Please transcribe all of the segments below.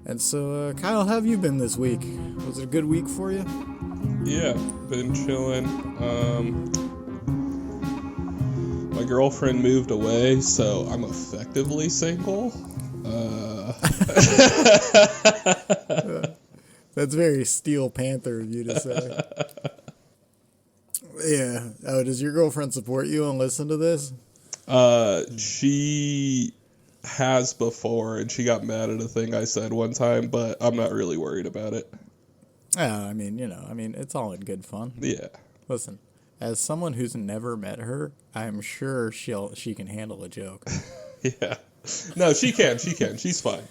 And so, Kyle, how have you been this week? Was it a good week for you? Yeah, been chilling. My girlfriend moved away, so I'm effectively single. That's very Steel Panther of you to say. Yeah. Oh, does your girlfriend support you and listen to this? She has before, and she got mad at a thing I said one time, but I'm not really worried about it. It's all in good fun. Yeah. Listen, as someone who's never met her, I'm sure she can handle a joke. Yeah. No, she can. She's fine.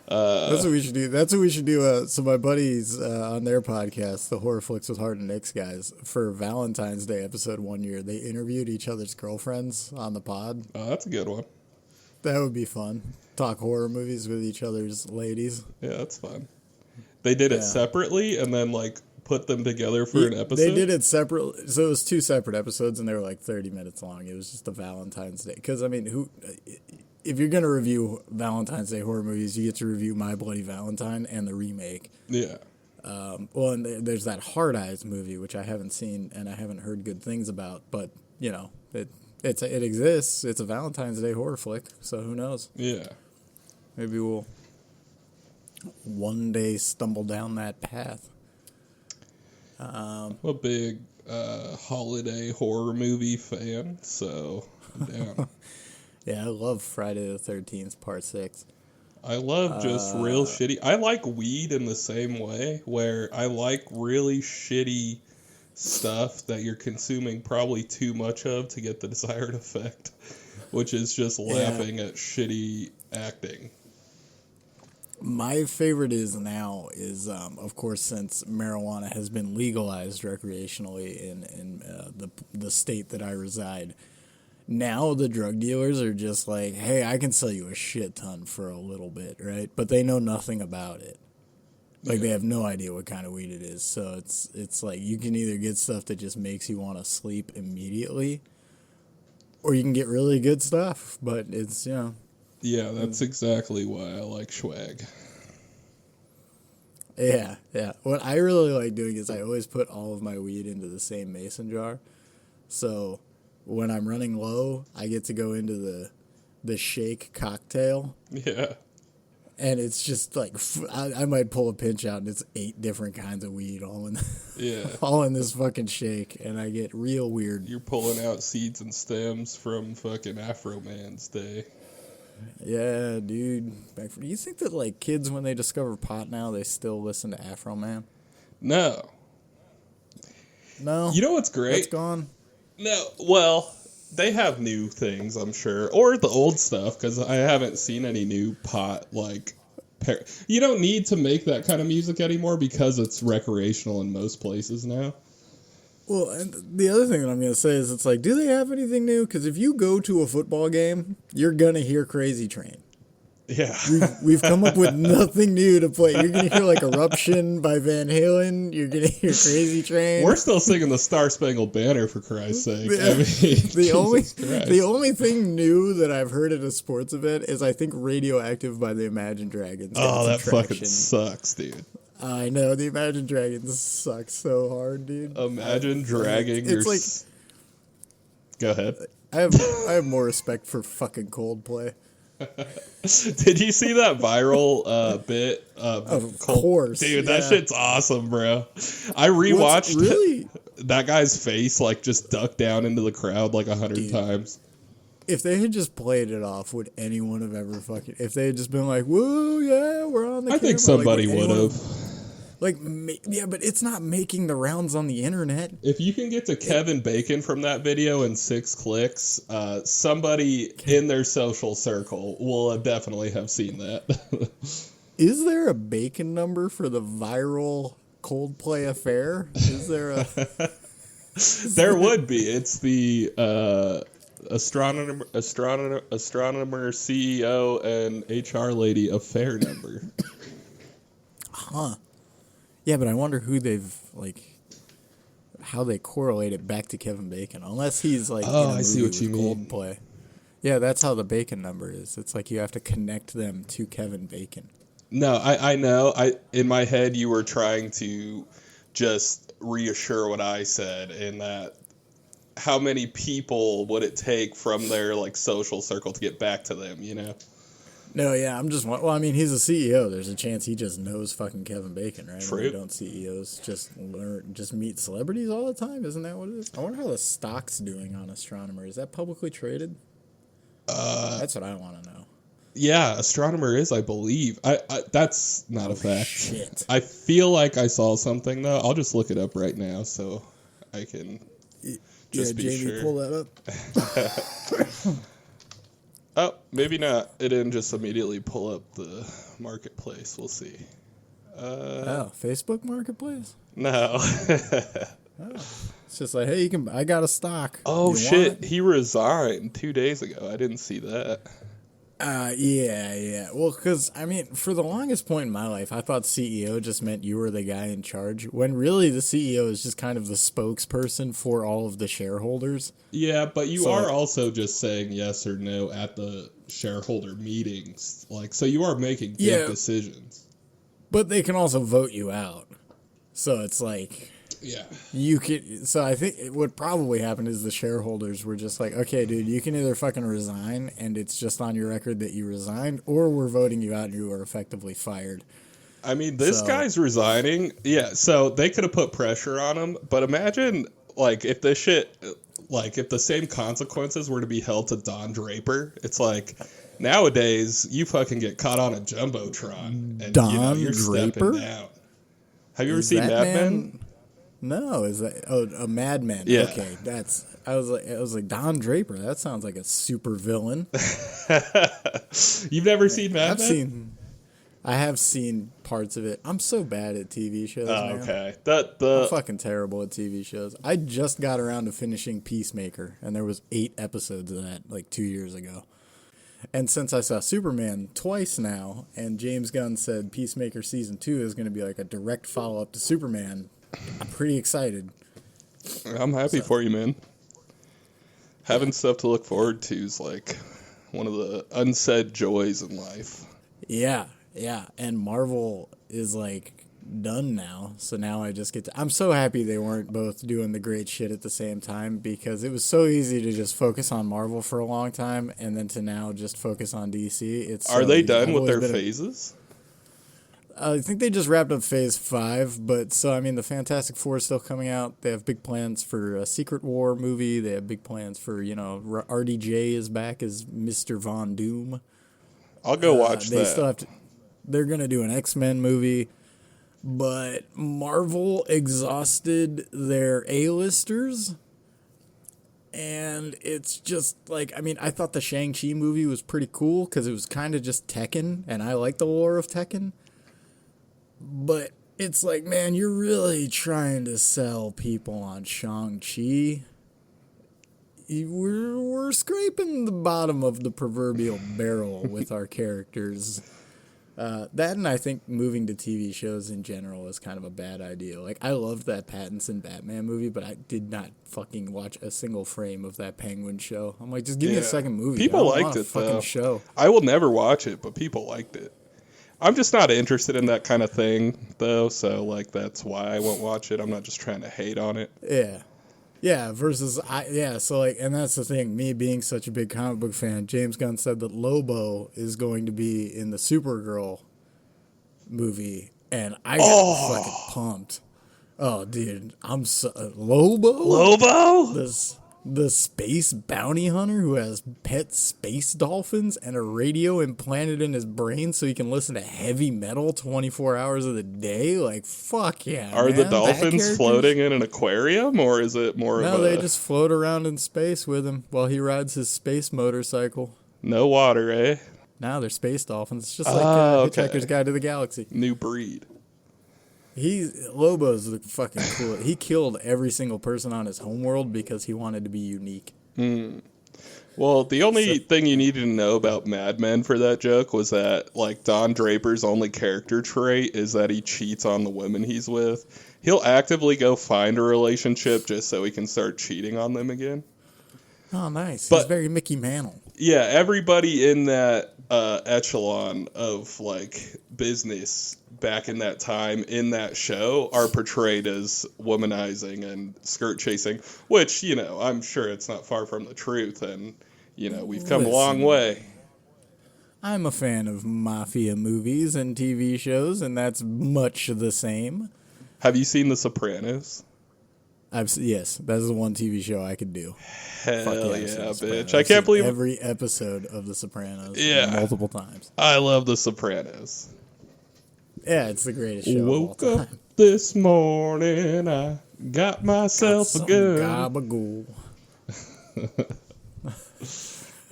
That's what we should do. That's what we should do. So my buddies on their podcast, the Horror Flicks with Hart and Nicks guys, for Valentine's Day episode one year, they interviewed each other's girlfriends on the pod. Oh, that's a good one. That would be fun. Talk horror movies with each other's ladies. Yeah, that's fun. They did it separately and then put them together for an episode? They did it separately. So it was two separate episodes and they were 30 minutes long. It was just a Valentine's Day. Because, if you're going to review Valentine's Day horror movies, you get to review My Bloody Valentine and the remake. Yeah. And there's that Hard Eyes movie, which I haven't seen and I haven't heard good things about. But, it exists. It's a Valentine's Day horror flick. So who knows? Yeah. Maybe we'll one day stumble down that path. I'm a big holiday horror movie fan, so I'm down. Yeah, I love Friday the 13th, Part 6. I love just real shitty. I like weed in the same way, where I like really shitty stuff that you're consuming probably too much of to get the desired effect, which is just laughing at shitty acting. My favorite is, of course, since marijuana has been legalized recreationally in the state that I reside, now the drug dealers are just like, hey, I can sell you a shit ton for a little bit, right? But they know nothing about it. They have no idea what kind of weed it is. So it's like you can either get stuff that just makes you want to sleep immediately, or you can get really good stuff. But it's, Yeah, that's exactly why I like swag. Yeah. What I really like doing is I always put all of my weed into the same mason jar. So when I'm running low, I get to go into the shake cocktail. Yeah. And it's just I might pull a pinch out and it's 8 different kinds of weed all in all in this fucking shake, and I get real weird. You're pulling out seeds and stems from fucking Afro Man's day. Yeah, dude. Do you think that kids, when they discover pot now, they still listen to Afro Man? No. You know what's great? It's gone. No, well, they have new things, I'm sure, or the old stuff, because I haven't seen any new pot you don't need to make that kind of music anymore because it's recreational in most places now. Well, and the other thing that I'm going to say is do they have anything new? Because if you go to a football game, you're going to hear Crazy Train. Yeah. We've come up with nothing new to play. You're going to hear Eruption by Van Halen. You're going to hear Crazy Train. We're still singing the Star Spangled Banner, for Christ's sake. The only thing new that I've heard at a sports event is I think Radioactive by the Imagine Dragons. Oh, that fucking sucks, dude. I know, the Imagine Dragons suck so hard, dude. Imagine dragging your... Go ahead. I have more respect for fucking Coldplay. Did you see that viral bit? Of course. Dude, that shit's awesome, bro. I rewatched that guy's face just duck down into the crowd 100 times. If they had just played it off, would anyone have ever if they had just been whoa, yeah, we're on the camera. I think somebody would have. But it's not making the rounds on the internet. If you can get to Kevin Bacon from that video in 6 clicks, somebody in their social circle will definitely have seen that. Is there a Bacon number for the viral Coldplay affair? Is there a... There would be. It's the astronomer, CEO, and HR lady affair number. Huh. Yeah, but I wonder who they've, how they correlate it back to Kevin Bacon. Unless he's, in a movie see what you mean. Coldplay. Yeah, that's how the Bacon number is. It's you have to connect them to Kevin Bacon. No, I know. In my head, you were trying to just reassure what I said, in that how many people would it take from their like social circle to get back to them, you know? No, yeah, I'm just well. I mean, he's a CEO. There's a chance he just knows fucking Kevin Bacon, right? True. Don't CEOs just meet celebrities all the time? Isn't that what it is? I wonder how the stock's doing on Astronomer. Is that publicly traded? That's what I want to know. Yeah, Astronomer is, I believe. I that's not a fact. Shit. I feel like I saw something though. I'll just look it up right now so I can just be Jamie, sure. pull that up. Oh, maybe not. It didn't just immediately pull up the marketplace. We'll see. Facebook Marketplace. No. It's just like, hey, you can. I got a stock. Oh You shit! want it? He resigned 2 days ago. I didn't see that. Yeah. Well, because, I mean, for the longest point in my life, I thought CEO just meant you were the guy in charge, when really the CEO is just kind of the spokesperson for all of the shareholders. Yeah, but you So, are like- also just saying yes or no at the shareholder meetings. Like, so you are making big Yeah. decisions. But they can also vote you out. So it's like, Yeah. you could. So I think what probably happened is the shareholders were just like, okay, dude, you can either fucking resign and it's just on your record that you resigned, or we're voting you out and you are effectively fired. I mean, this So- guy's resigning. Yeah, so they could have put pressure on him, but imagine, like, if this shit, like, if the same consequences were to be held to Don Draper, it's like, nowadays, you fucking get caught on a Jumbotron, and, Don you're Draper? stepping down. Have you ever Is seen that Mad Men? man? No, is that a Mad Men? Yeah. Okay, I was like Don Draper. That sounds like a super villain. You've never seen Mad Men? I have seen parts of it. I'm so bad at TV shows, Oh, man. okay. I'm fucking terrible at TV shows. I just got around to finishing Peacemaker, and there was 8 episodes of that like 2 years ago. And since I saw Superman twice now, and James Gunn said Peacemaker season 2 is going to be like a direct follow up to Superman, I'm pretty excited. I'm happy for you, man. Having stuff to look forward to is like one of the unsaid joys in life. Yeah. And Marvel is like done now. So now I just get to. I'm so happy they weren't both doing the great shit at the same time, because it was so easy to just focus on Marvel for a long time and then to now just focus on DC. Are they done I've with their always been phases? I think they just wrapped up Phase 5, but so, I mean, the Fantastic Four is still coming out. They have big plans for a Secret War movie. They have big plans for, RDJ is back as Mr. Von Doom. I'll go watch They that. still have to. They're gonna do an X-Men movie, but Marvel exhausted their A-listers, and it's just like, I mean, I thought the Shang-Chi movie was pretty cool because it was kind of just Tekken, and I like the lore of Tekken. But it's like, man, you're really trying to sell people on Shang-Chi. We're scraping the bottom of the proverbial barrel with our characters. That, and I think moving to TV shows in general is kind of a bad idea. Like, I loved that Pattinson Batman movie, but I did not fucking watch a single frame of that Penguin show. I'm like, just give me a second movie. People I don't liked want a it, fucking though. show. I will never watch it, but people liked it. I'm just not interested in that kind of thing, though, so, like, that's why I won't watch it. I'm not just trying to hate on it. Yeah, so, like, and that's the thing, me being such a big comic book fan, James Gunn said that Lobo is going to be in the Supergirl movie, and I got fucking pumped. Oh, dude, I'm so... Lobo? The space bounty hunter who has pet space dolphins and a radio implanted in his brain so he can listen to heavy metal 24 hours of the day? Like, fuck yeah, Are the man. That dolphins character's- floating in an aquarium, or is it more No, of a... they just float around in space with him while he rides his space motorcycle. No water, eh? Now they're space dolphins. It's just like okay. Hitchhiker's Guide to the Galaxy. New breed. Lobo's the fucking cool. He killed every single person on his homeworld because he wanted to be unique. Well, the only thing you needed to know about Mad Men for that joke was that, like, Don Draper's only character trait is that he cheats on the women he's with. He'll actively go find a relationship just so he can start cheating on them again. Oh, nice. He's But very Mickey Mantle. yeah, everybody in that echelon of like business back in that time in that show are portrayed as womanizing and skirt chasing, which, you know, I'm sure it's not far from the truth, and you know, we've come a long Listen, way. I'm a fan of mafia movies and TV shows, and that's much the same. Have you seen The Sopranos? Yes, that's the one TV show I could do. Fuck Hell yeah, I've yeah, seen The bitch. Sopranos. I I've can't seen believe every episode of The Sopranos Yeah. multiple times. I love The Sopranos. Yeah, it's the greatest show of all Woke up time. this morning, I got myself a Some gun. gabagool.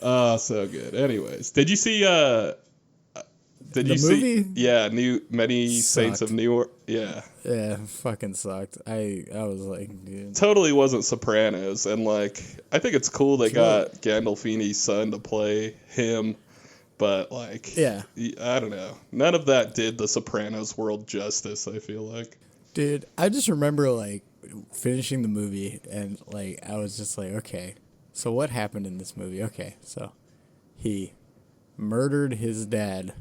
Oh, so good. Anyways, did you see did The you see movie? yeah, Many Saints of Sucked. Newark? Yeah. Yeah, fucking sucked. I was like, dude. Totally wasn't Sopranos, and like I think it's cool they Sure. got Gandolfini's son to play him, but like Yeah. I don't know. None of that did the Sopranos world justice, I feel like. Dude, I just remember like finishing the movie and like I was just like, okay, so what happened in this movie? Okay, so he murdered his dad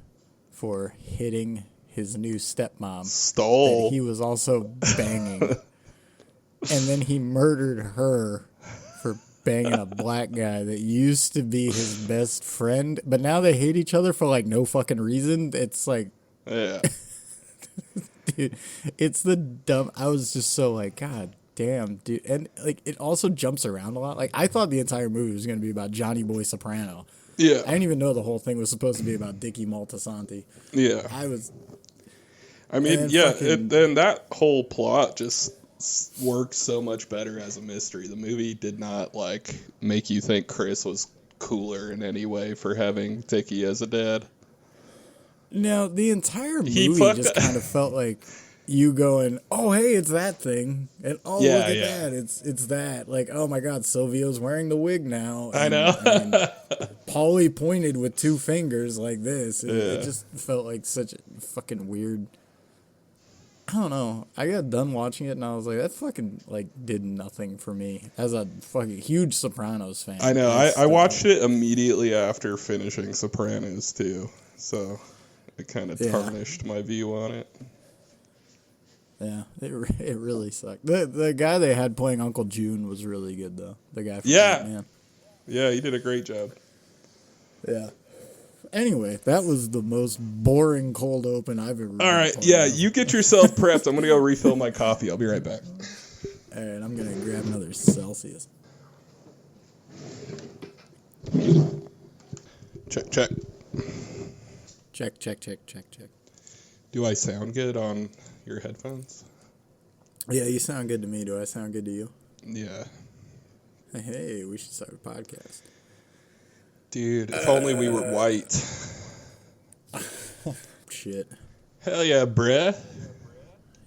for hitting his new stepmom that Stole. he was also banging. And then he murdered her for banging a black guy that used to be his best friend, but now they hate each other for like no fucking reason. It's like, Yeah. dude, it's the dumb. I was just so like, God damn, dude. And like, it also jumps around a lot. Like, I thought the entire movie was going to be about Johnny Boy Soprano. Yeah. I didn't even know the whole thing was supposed to be about Dickie Moltisanti. Yeah. I mean, and yeah, fucking- then that whole plot just works so much better as a mystery. The movie did not like make you think Chris was cooler in any way for having Dickie as a dad. No, the entire He movie fucked just up. kind of felt like you going, oh, hey, it's that thing. And oh, Yeah, look at yeah. that. It's that. Like, oh my God, Silvio's wearing the wig now. I And, know. Paulie pointed with two fingers like this. It Yeah. just felt like such a fucking weird. I don't know. I got done watching it and I was like, that fucking like did nothing for me as a fucking huge Sopranos fan. I know. It's, I watched it immediately after finishing Sopranos too, so it kind of Yeah. tarnished my view on it. Yeah, it really sucked. The guy they had playing Uncle June was really good though. The guy from Yeah. Batman. Yeah, he did a great job. Yeah. Anyway, that was the most boring cold open I've ever. All right, yeah, you get yourself prepped. I'm gonna go refill my coffee. I'll be right back. All right, I'm gonna grab another Celsius. Check. Check. Do I sound good on your headphones? Yeah, you sound good to me. Do I sound good to you? Yeah. Hey, we should start a podcast. Dude, if only we were white. Shit. Hell yeah, bruh.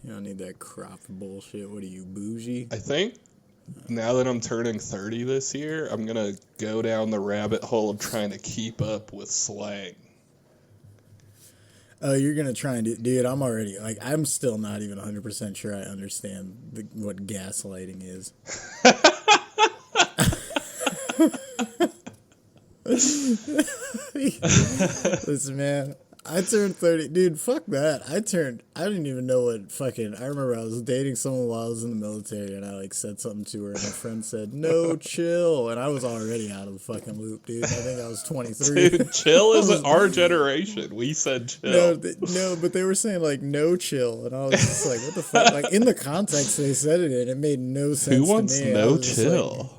You don't need that crop bullshit. What are you, bougie? I think now that I'm turning 30 this year, I'm going to go down the rabbit hole of trying to keep up with slang. Oh, you're gonna try and do, dude. I'm already like, I'm still not even 100% sure I understand what gaslighting is. Listen, man, I turned 30, dude. Fuck that. I didn't even know what fucking. I remember I was dating someone while I was in the military, and I like said something to her, and my friend said, "No, chill," and I was already out of the fucking loop, dude. I think I was 23. Dude, chill isn't our generation. We said chill. No, but they were saying like no chill, and I was just like, what the fuck? Like in the context they said it in, it made no sense. Who wants to me. I no was just like, chill?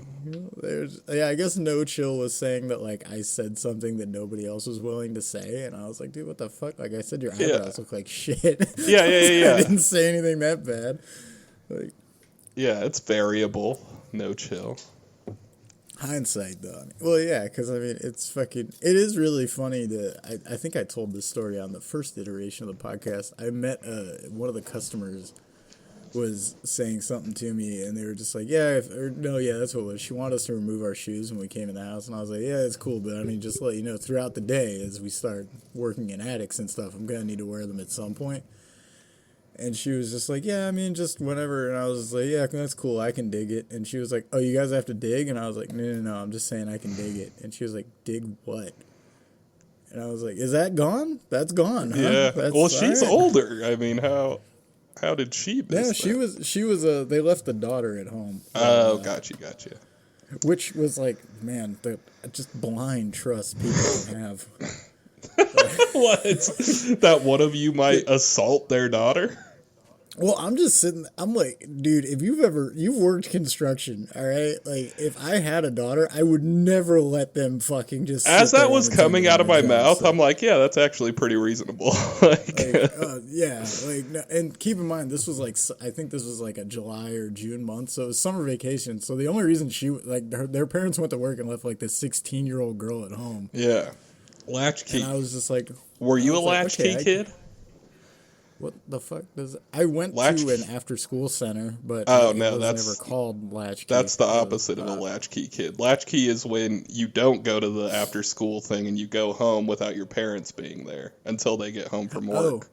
I guess no chill was saying that like I said something that nobody else was willing to say, and I was like, dude, what the fuck? Like I said, your eyebrows look like shit. Yeah. I didn't say anything that bad. Like Yeah, it's variable. No chill. hindsight, though. Well, yeah, because I mean, it's fucking. It is really funny that I think I told this story on the first iteration of the podcast. I met one of the customers was saying something to me, and they were just like, that's what it was. She wanted us to remove our shoes when we came in the house, and I was like, yeah, it's cool, but I mean, just to let you know, throughout the day, as we start working in attics and stuff, I'm gonna need to wear them at some point. And she was just like, yeah, I mean, just whatever. And I was like, yeah, that's cool. I can dig it. And she was like, oh, you guys have to dig? And I was like, no, I'm just saying I can dig it. And she was like, dig what? And I was like, is that gone? That's gone, huh? Yeah. That's Well, she's all right. older. I mean, how did she Yeah, miss that? she was, they left the daughter at home. Oh, gotcha. Which was like, man, just blind trust people can have. What? That one of you might assault their daughter? Well, I'm just sitting. I'm like, dude, if you've worked construction, all right. Like, if I had a daughter, I would never let them fucking just. As sit there that was unattended coming in out of my job mouth, site. I'm like, yeah, that's actually pretty reasonable. Like, Yeah, like, no, and keep in mind, this was like, I think this was like a July or June month, so it was summer vacation. So the only reason their parents went to work and left like this 16-year-old girl at home, yeah. Latchkey. and I was just like, Were you a like, latchkey okay, kid? what the fuck does I went Latch- to an after-school center, but Oh, it no, was that's- never called latchkey. That's the It was, opposite of a latchkey kid. Latchkey is when you don't go to the after school thing and you go home without your parents being there until they get home from work.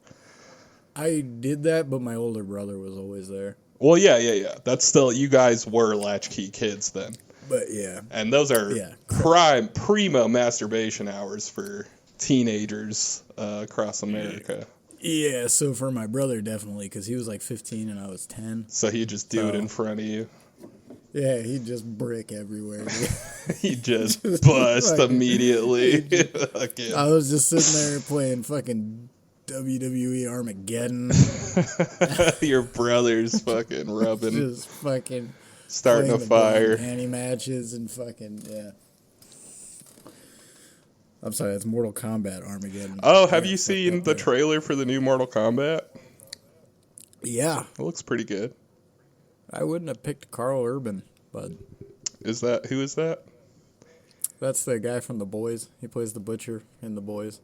I did that, but my older brother was always there. Well, yeah. That's still, you guys were latchkey kids then. But yeah, And those are Yeah. primo masturbation hours for teenagers across America. yeah. So for my brother, definitely, because he was like 15 and I was 10. So he'd just do it So- in front of you. Yeah, he'd just brick everywhere. Dude. He'd just bust Like- immediately. Fucking- I was just sitting there playing fucking WWE Armageddon, Your brother's fucking rubbing, just fucking starting a playing the fire. panty matches and fucking yeah. I'm sorry, that's Mortal Kombat Armageddon. Oh, have Yeah, you fuck seen that the there. trailer for the new Mortal Kombat? Yeah, It looks pretty good. I wouldn't have picked Carl Urban, but Who is that? that's the guy from The Boys. He plays the butcher in The Boys.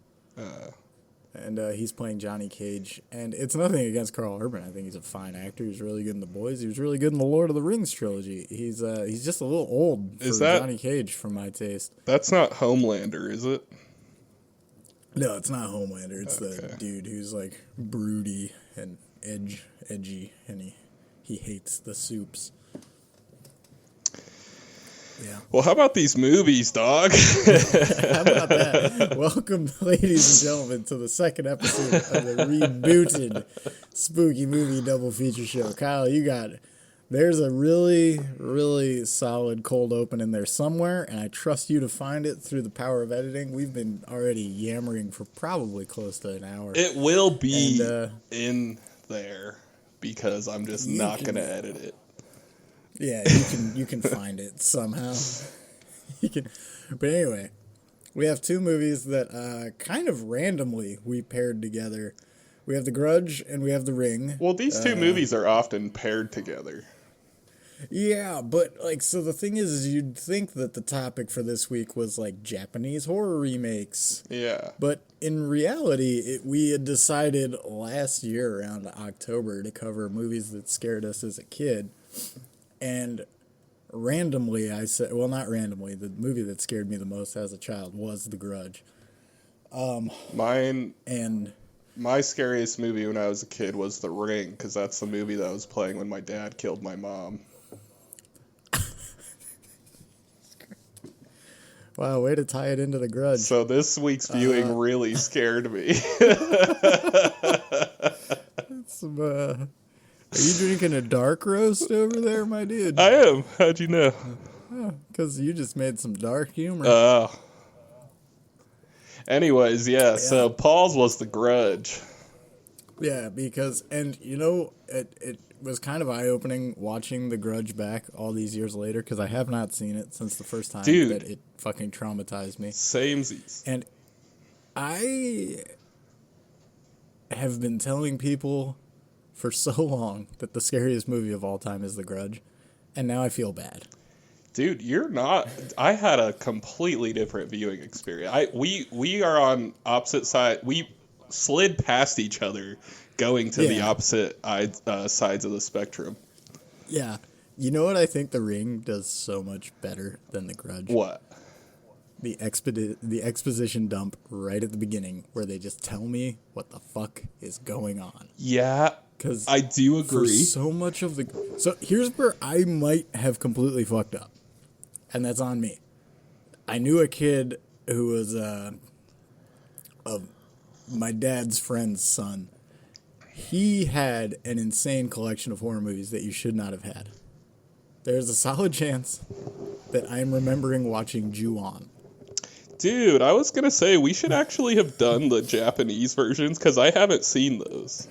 And he's playing Johnny Cage. And it's nothing against Carl Urban. I think he's a fine actor. He's really good in The Boys. He was really good in the Lord of the Rings trilogy. He's just a little old for Is that- Johnny Cage, for my taste. That's not Homelander, is it? No, it's not Homelander. It's Okay. the dude who's like broody and edgy, and he hates the soups. Yeah. Well, how about these movies, dog? How about that? Welcome, ladies and gentlemen, to the second episode of the rebooted spooky movie double feature show. Kyle, there's a really, really solid cold open in there somewhere, and I trust you to find it through the power of editing. We've been already yammering for probably close to an hour. It will be And, in there because I'm just You not can- going to edit it. Yeah, you can find it somehow. You can, but anyway, we have two movies that kind of randomly we paired together. We have The Grudge and we have The Ring. Well, these two movies are often paired together. Yeah, but like, so the thing is you'd think that the topic for this week was like Japanese horror remakes. Yeah. But in reality, we had decided last year around October to cover movies that scared us as a kid. And randomly, I said, well, not randomly, the movie that scared me the most as a child was The Grudge. And My scariest movie when I was a kid was The Ring, because that's the movie that was playing when my dad killed my mom. wow, way to tie it into The Grudge. So this week's viewing really scared me. Some, are you drinking a dark roast over there, my dude? I am. How'd you know? Because you just made some dark humor. Anyways, yeah, so Paul's was The Grudge. Yeah, because, and you know, it was kind of eye-opening watching The Grudge back all these years later, because I have not seen it since the first time Dude. that it fucking traumatized me. Samesies. And I have been telling people for so long that the scariest movie of all time is The Grudge, and now I feel bad. Dude, you're not. I had a completely different viewing experience. We are on opposite side. We slid past each other, going to the Yeah. opposite sides of the spectrum. Yeah. You know what I think The Ring does so much better than The Grudge? What? The exposition dump right at the beginning where they just tell me what the fuck is going on. Yeah, because I do for agree. so much of the... So here's where I might have completely fucked up, and that's on me. I knew a kid who was my dad's friend's son. He had an insane collection of horror movies that you should not have had. There's a solid chance that I'm remembering watching Ju-On. Dude, I was going to say we should actually have done the Japanese versions because I haven't seen those.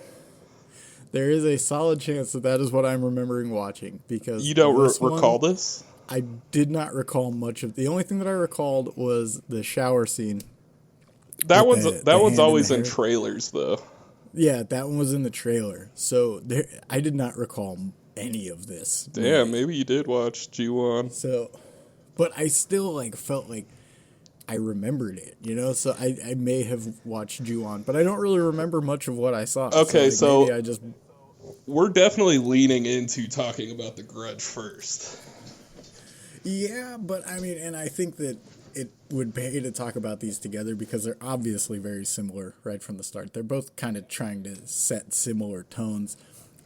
There is a solid chance that that is what I'm remembering watching, because You don't this recall one, this? I did not recall much of. The only thing that I recalled was the shower scene. That with one's the hand in always the in hair. trailers though. Yeah, that one was in the trailer. So there, I did not recall any of this. Damn, maybe you did watch Ju-On. So, but I still like felt like I remembered it, you know. So I may have watched Ju-On, but I don't really remember much of what I saw. Okay, so maybe I just... we're definitely leaning into talking about the Grudge first. Yeah, but I mean, and I think that it would pay to talk about these together because they're obviously very similar right from the start. They're both kind of trying to set similar tones.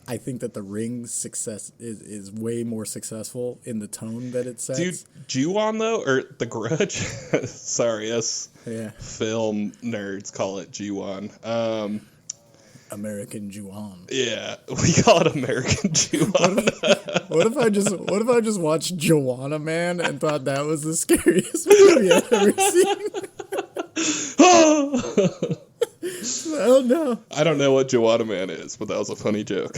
I think that the Ring's success is way more successful in the tone that it sets. Dude, Ju-On though, or the Grudge? Sorry, us film nerds call it Ju-On. American Ju-On. Yeah, we call it American Ju-On. What if I just watched Joanna Man and thought that was the scariest movie I've ever seen? Oh no! I don't know what Joanna Man is, but that was a funny joke.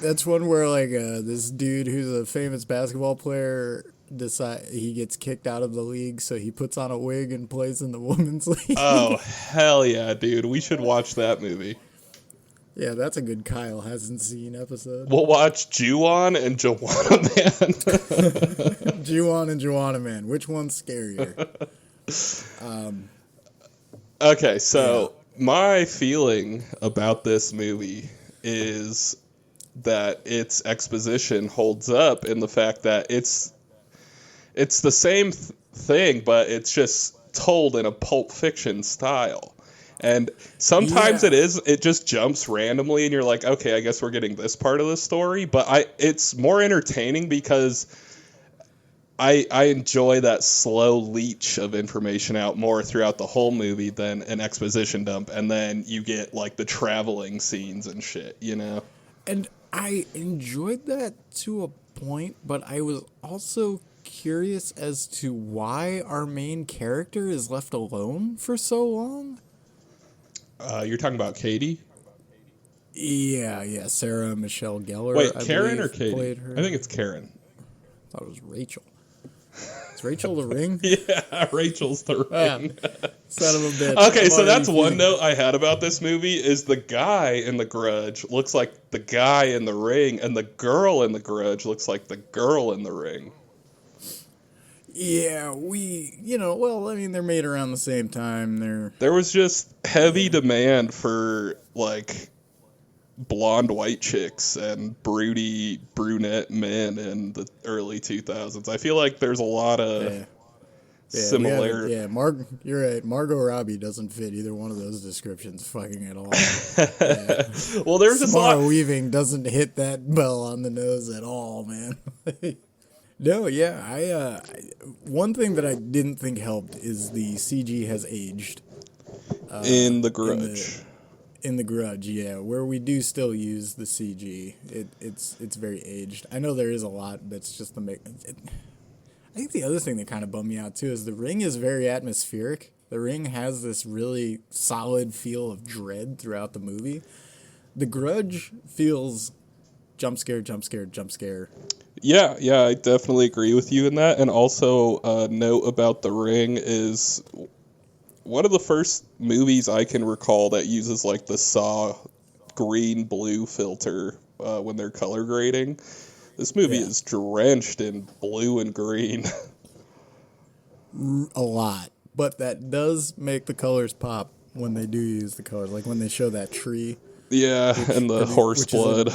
That's one where like this dude who's a famous basketball player he gets kicked out of the league, so he puts on a wig and plays in the women's league. Oh hell yeah, dude! We should watch that movie. Yeah, that's a good Kyle hasn't seen episode. We'll watch Ju-On and Joanna Man. Ju-On and Joanna Man. Which one's scarier? Okay, so my feeling about this movie is that its exposition holds up in the fact that it's the same thing, but it's just told in a Pulp Fiction style. And sometimes it just jumps randomly and you're like, okay, I guess we're getting this part of the story. But it's more entertaining because I enjoy that slow leach of information out more throughout the whole movie than an exposition dump. And then you get like the traveling scenes and shit, you know? And I enjoyed that to a point, but I was also curious as to why our main character is left alone for so long. You're talking about Katie? Yeah, Sarah Michelle Gellar. Wait, I Karen believe, or Katie? played her. I think it's Karen. I thought it was Rachel. Is Rachel the Ring? Yeah, Rachel's the Ring. Son of a bitch. Okay, so that's one note I had about this movie is the guy in the Grudge looks like the guy in the Ring, and the girl in the Grudge looks like the girl in the Ring. Yeah, they're made around the same time. There was just heavy demand for, like, blonde white chicks and broody brunette men in the early 2000s. I feel like there's a lot of similar... You're right. Margot Robbie doesn't fit either one of those descriptions fucking at all. Well, there's just a lot... Samara Weaving doesn't hit that bell on the nose at all, man. No, yeah, one thing that I didn't think helped is the CG has aged. In the Grudge. In the Grudge, yeah, where we do still use the CG, it's very aged. I know there is a lot, but it's just I think the other thing that kind of bummed me out too is the Ring is very atmospheric. The Ring has this really solid feel of dread throughout the movie. The Grudge feels jump scare, jump scare, jump scare. Yeah, I definitely agree with you in that. And also, a note about The Ring is one of the first movies I can recall that uses like the Saw green-blue filter when they're color grading. This movie is drenched in blue and green. A lot. But that does make the colors pop when they do use the colors. Like when they show that tree. Yeah, and the horse blood.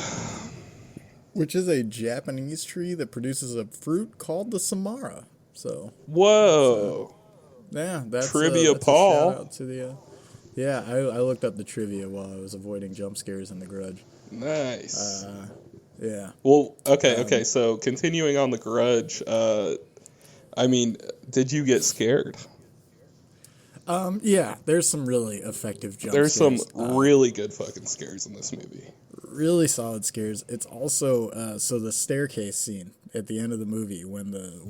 Which is a Japanese tree that produces a fruit called the samara. So whoa, that's trivia, that's Paul. A shout out to the Yeah, I looked up the trivia while I was avoiding jump scares in The Grudge. Nice. Yeah. Well, okay. So continuing on the Grudge, I mean, did you get scared? Yeah, there's some really effective jump There's some scares. really good fucking scares in this movie. Really solid scares. It's also so the staircase scene at the end of the movie when the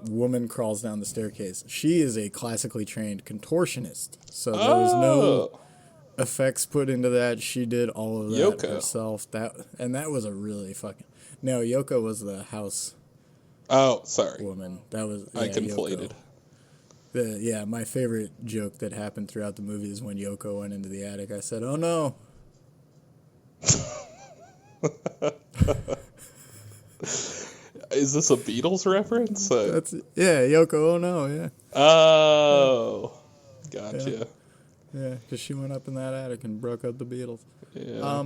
woman crawls down the staircase. She is a classically trained contortionist, so there was no Oh, effects put into that. She did all of that Yoko. herself. That was a really fucking no. Yoko was the house Oh, sorry. woman. That was I yeah, conflated. Yoko. Yeah, my favorite joke that happened throughout the movie is when Yoko went into the attic. I said, "Oh no." Is this a Beatles reference? Yeah, Yoko. Oh no, yeah. Oh, Yeah. gotcha. Yeah, because she went up in that attic and broke up the Beatles. Yeah.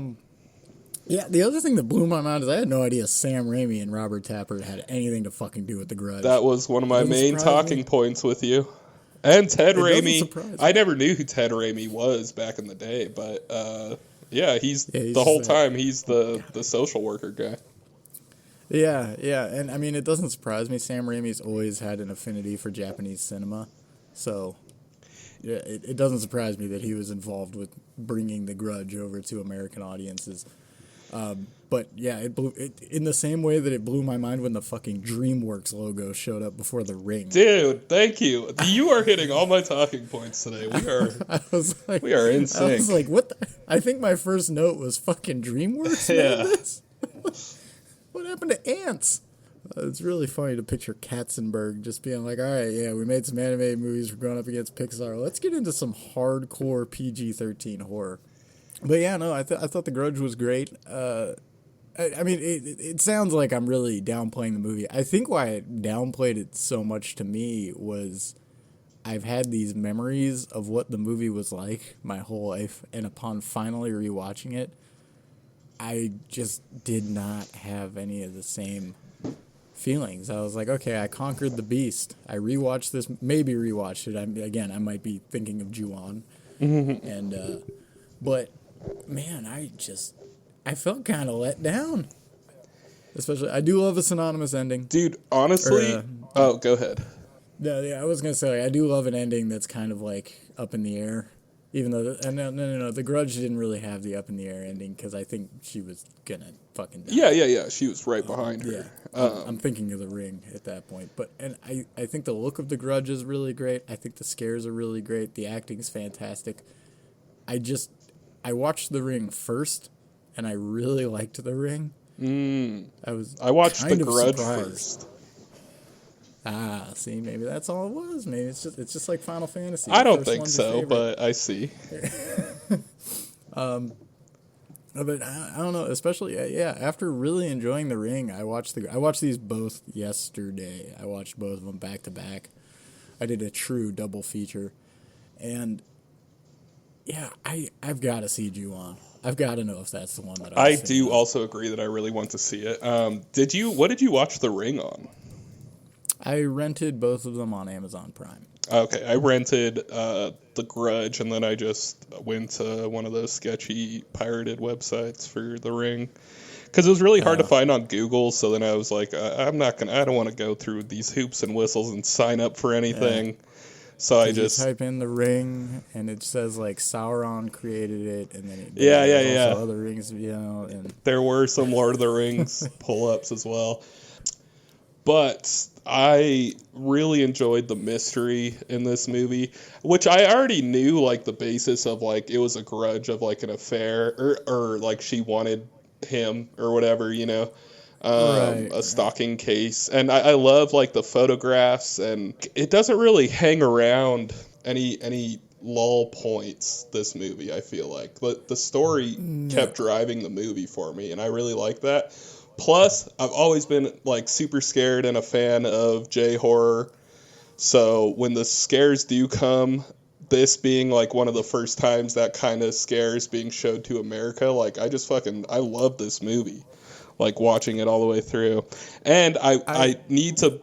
Yeah, the other thing that blew my mind is I had no idea Sam Raimi and Robert Tapert had anything to fucking do with The Grudge. That was one of my Doesn't main surprise talking me. points with you. And Ted It doesn't Raimi. surprise I me. never knew who Ted Raimi was back in the day, but yeah, he's Yeah, he's the whole just that- time he's the social worker guy. Yeah, and I mean, it doesn't surprise me. Sam Raimi's always had an affinity for Japanese cinema, so yeah, it doesn't surprise me that he was involved with bringing The Grudge over to American audiences. But yeah, it blew it in the same way that it blew my mind when the fucking DreamWorks logo showed up before The Ring. Dude, thank you. You are hitting all my talking points today. We are I was like, we are in I was sync. like, what? I think my first note was fucking DreamWorks made Yeah. this. What happened to ants? It's really funny to picture Katzenberg just being like, all right, yeah, we made some animated movies. We're going up against Pixar. Let's get into some hardcore PG-13 horror. But yeah, no, I thought The Grudge was great. I mean, it sounds like I'm really downplaying the movie. I think why I downplayed it so much to me was I've had these memories of what the movie was like my whole life, and upon finally rewatching it, I just did not have any of the same feelings. I was like, okay, I conquered the beast. I rewatched this, maybe rewatched it. I might be thinking of Ju-on, and but man, I felt kind of let down. Especially, I do love a synonymous ending. Dude, honestly, oh, go ahead. Yeah, I was gonna say I do love an ending that's kind of like up in the air. Even though, no, The Grudge didn't really have the up in the air ending because I think she was gonna fucking die. Yeah. She was right behind her. Yeah, I'm thinking of The Ring at that point. But I think the look of The Grudge is really great. I think the scares are really great. The acting's fantastic. I watched The Ring first, and I really liked The Ring. I watched kind The of Grudge surprised. first. See, maybe that's all it was. Maybe it's just like Final Fantasy. I The don't first think one's your so, favorite. but I see. But I don't know, especially yeah. After really enjoying The Ring, I watched these both yesterday. I watched both of them back to back. I did a true double feature, and yeah, I've got to see Ju-on. I've got to know if that's the one that I was do thinking of. also agree that I really want to see it. What did you watch The Ring on? I rented both of them on Amazon Prime. Okay, I rented The Grudge, and then I just went to one of those sketchy pirated websites for The Ring. Because it was really hard to find on Google, so then I was like, I don't want to go through these hoops and whistles and sign up for anything. So I just... You type in The Ring, and it says, like, Sauron created it, and then Yeah. also other rings, and... There were some Lord of the Rings pull-ups as well. But I really enjoyed the mystery in this movie, which I already knew, like, the basis of, like, it was a grudge of, like, an affair, or like, she wanted him, or whatever, a stalking case. And I love, like, the photographs, and it doesn't really hang around any lull points, this movie, I feel like. But the story kept driving the movie for me, and I really like that. Plus, I've always been, like, super scared and a fan of J-horror. So when the scares do come, this being, like, one of the first times that kind of scares being showed to America, like, I love this movie. Like, watching it all the way through. And I need to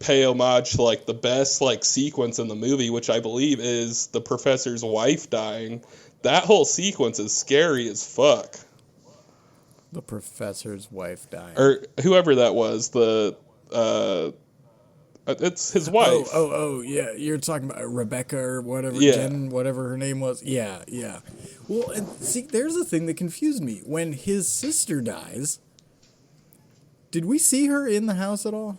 pay homage to like the best like sequence in the movie, which I believe is the professor's wife dying. That whole sequence is scary as fuck. The professor's wife dying. Or whoever that was, it's his wife. Yeah. You're talking about Rebecca or whatever, Yeah. Jen, whatever her name was. Yeah. Well, and see, there's a thing that confused me. When his sister dies, did we see her in the house at all?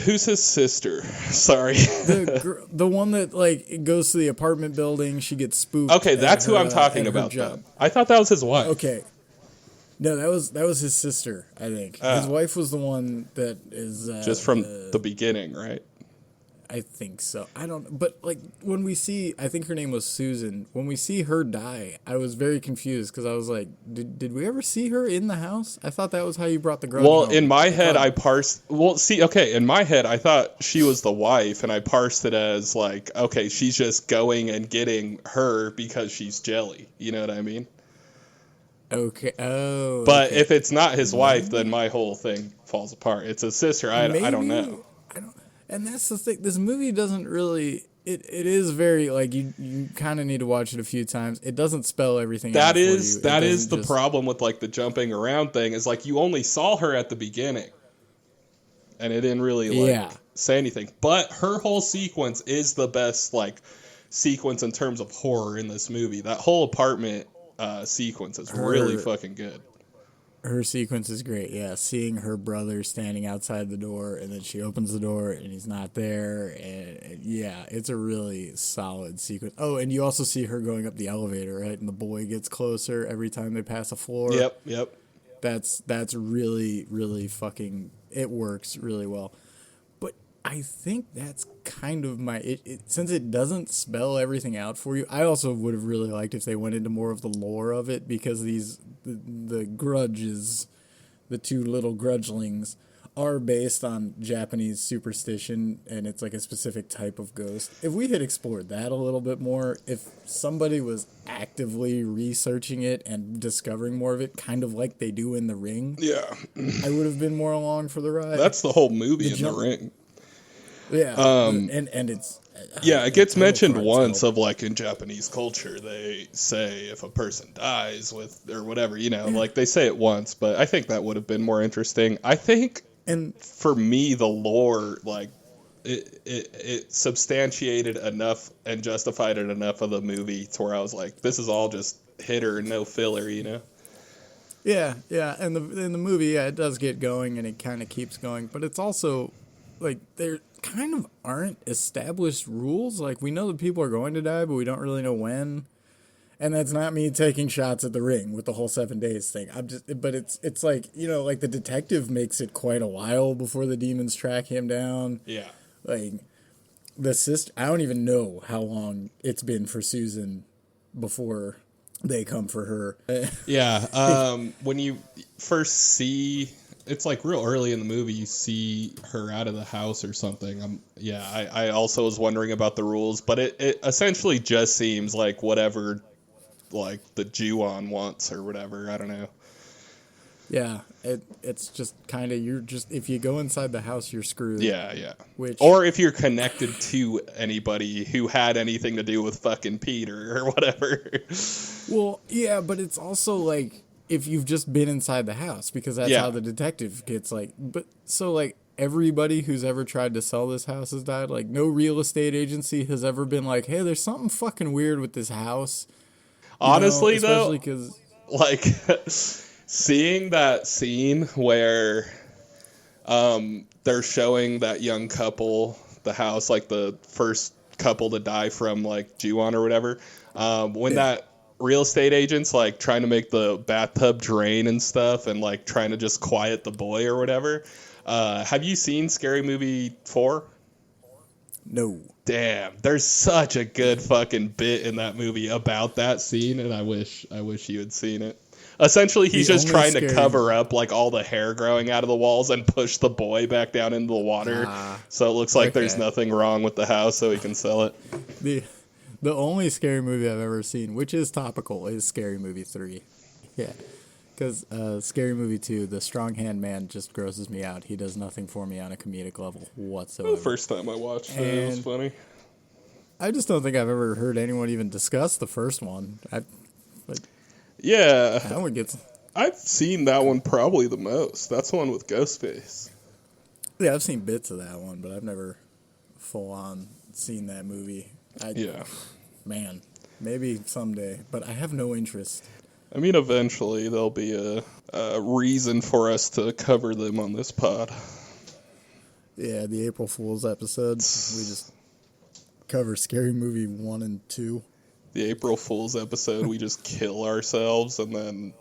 Who's his sister? Sorry. The one that like goes to the apartment building. She gets spooked. Okay, that's who I'm talking about. Then. I thought that was his wife. Okay. No, that was his sister. I think his wife was the one that is just from the beginning, right? I think so. I don't. But like when we see, I think her name was Susan. When we see her die, I was very confused because I was like, did we ever see her in the house? I thought that was how you brought the Grudge. Well, home. in my head, I parsed. Well, see, okay, in my head, I thought she was the wife, and I parsed it as like, okay, she's just going and getting her because she's jelly. You know what I mean? Okay. Oh. But okay. if it's not his wife, then my whole thing falls apart. It's his sister. I don't know. And that's the thing. This movie doesn't really. It is very like you kind of need to watch it a few times. It doesn't spell everything out for you. That is the problem with like the jumping around thing. Is like you only saw her at the beginning, and it didn't really say anything. But her whole sequence is the best like sequence in terms of horror in this movie. That whole apartment sequence is really fucking good. Her sequence is great, yeah. Seeing her brother standing outside the door, and then she opens the door, and he's not there, and yeah, it's a really solid sequence. Oh, and you also see her going up the elevator, right? And the boy gets closer every time they pass a floor. Yep. That's really, really fucking... It works really well. But I think that's kind of my... since it doesn't spell everything out for you, I also would have really liked if they went into more of the lore of it, because the grudges, the two little grudgelings, are based on Japanese superstition, and it's like a specific type of ghost. If we had explored that a little bit more, if somebody was actively researching it and discovering more of it, kind of like they do in The Ring, I would have been more along for the ride. That's the whole movie in The Ring. Yeah, and it's... it gets mentioned once of like in Japanese culture, they say if a person dies with or whatever, like they say it once, but I think that would have been more interesting. I think, and for me, the lore, like it substantiated enough and justified it enough of the movie to where I was like, this is all just hitter, no filler, Yeah, and in the movie, it does get going and it kind of keeps going, but it's also like there kind of aren't established rules. Like, we know that people are going to die, but we don't really know when. And that's not me taking shots at The Ring with the whole 7 days thing. But it's like, like the detective makes it quite a while before the demons track him down. Yeah. Like, the sister, I don't even know how long it's been for Susan before they come for her. When you first see... It's like real early in the movie, you see her out of the house or something. I also was wondering about the rules, but it essentially just seems like whatever, like the Ju-on wants or whatever. I don't know. Yeah, it's just kind of, if you go inside the house, you're screwed. Yeah. Or if you're connected to anybody who had anything to do with fucking Peter or whatever. Well, yeah, but it's also like, if you've just been inside the house, because that's how the detective gets like, but so like everybody who's ever tried to sell this house has died. Like no real estate agency has ever been like, hey, there's something fucking weird with this house. Honestly, though, cause... like seeing that scene where they're showing that young couple the house, like the first couple to die from like Ju-on or whatever, when that real estate agents like trying to make the bathtub drain and stuff and like trying to just quiet the boy or whatever. Have you seen Scary Movie 4? No. Damn, there's such a good fucking bit in that movie about that scene, and I wish you had seen it. Essentially, he's just trying to cover up like all the hair growing out of the walls and push the boy back down into the water, so it looks like there's nothing wrong with the house, so he can sell it. The only scary movie I've ever seen, which is topical, is Scary Movie 3. Yeah. Because Scary Movie 2, the strong hand man just grosses me out. He does nothing for me on a comedic level whatsoever. The first time I watched it, it was And funny. I just don't think I've ever heard anyone even discuss the first one. Yeah, That one gets... I've seen that one probably the most. That's the one with Ghostface. Yeah, I've seen bits of that one, but I've never full-on seen that movie. Yeah. Man, maybe someday, but I have no interest. I mean, eventually there'll be a reason for us to cover them on this pod. Yeah, the April Fool's episodes, we just cover Scary Movie 1 and 2. The April Fool's episode, we just kill ourselves and then,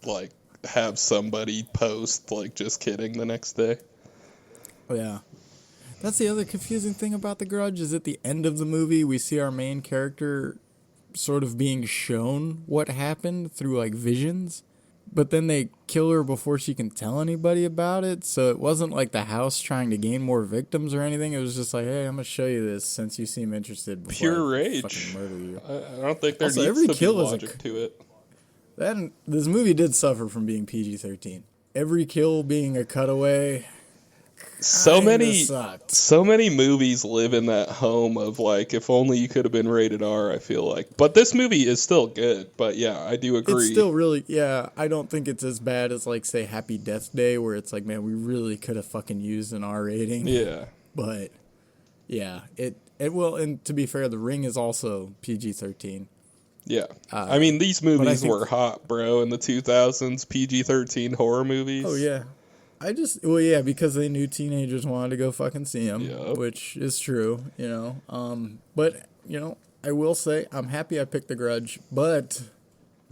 like, have somebody post, like, just kidding the next day. Yeah. That's the other confusing thing about The Grudge, is at the end of the movie, we see our main character sort of being shown what happened through, like, visions. But then they kill her before she can tell anybody about it. So it wasn't like the house trying to gain more victims or anything. It was just like, hey, I'm going to show you this since you seem interested before Pure I rage. fucking murder you. I don't think there Also, needs every to be kill is logic to it. This movie did suffer from being PG-13. Every kill being a cutaway So kinda many sucked. so many movies live in that home of, like, if only you could have been rated R, I feel like. But this movie is still good. But yeah, I do agree. It's still really, yeah, I don't think it's as bad as, like, say, Happy Death Day, where it's like, man, we really could have fucking used an R rating. Yeah. But, yeah, it will, and to be fair, The Ring is also PG-13. Yeah. I mean, these movies think- were hot, bro, in the 2000s, PG-13 horror movies. Oh, yeah. Well, yeah, because they knew teenagers wanted to go fucking see them, Yep. which is true, you know. But, you know, I will say I'm happy I picked The Grudge, but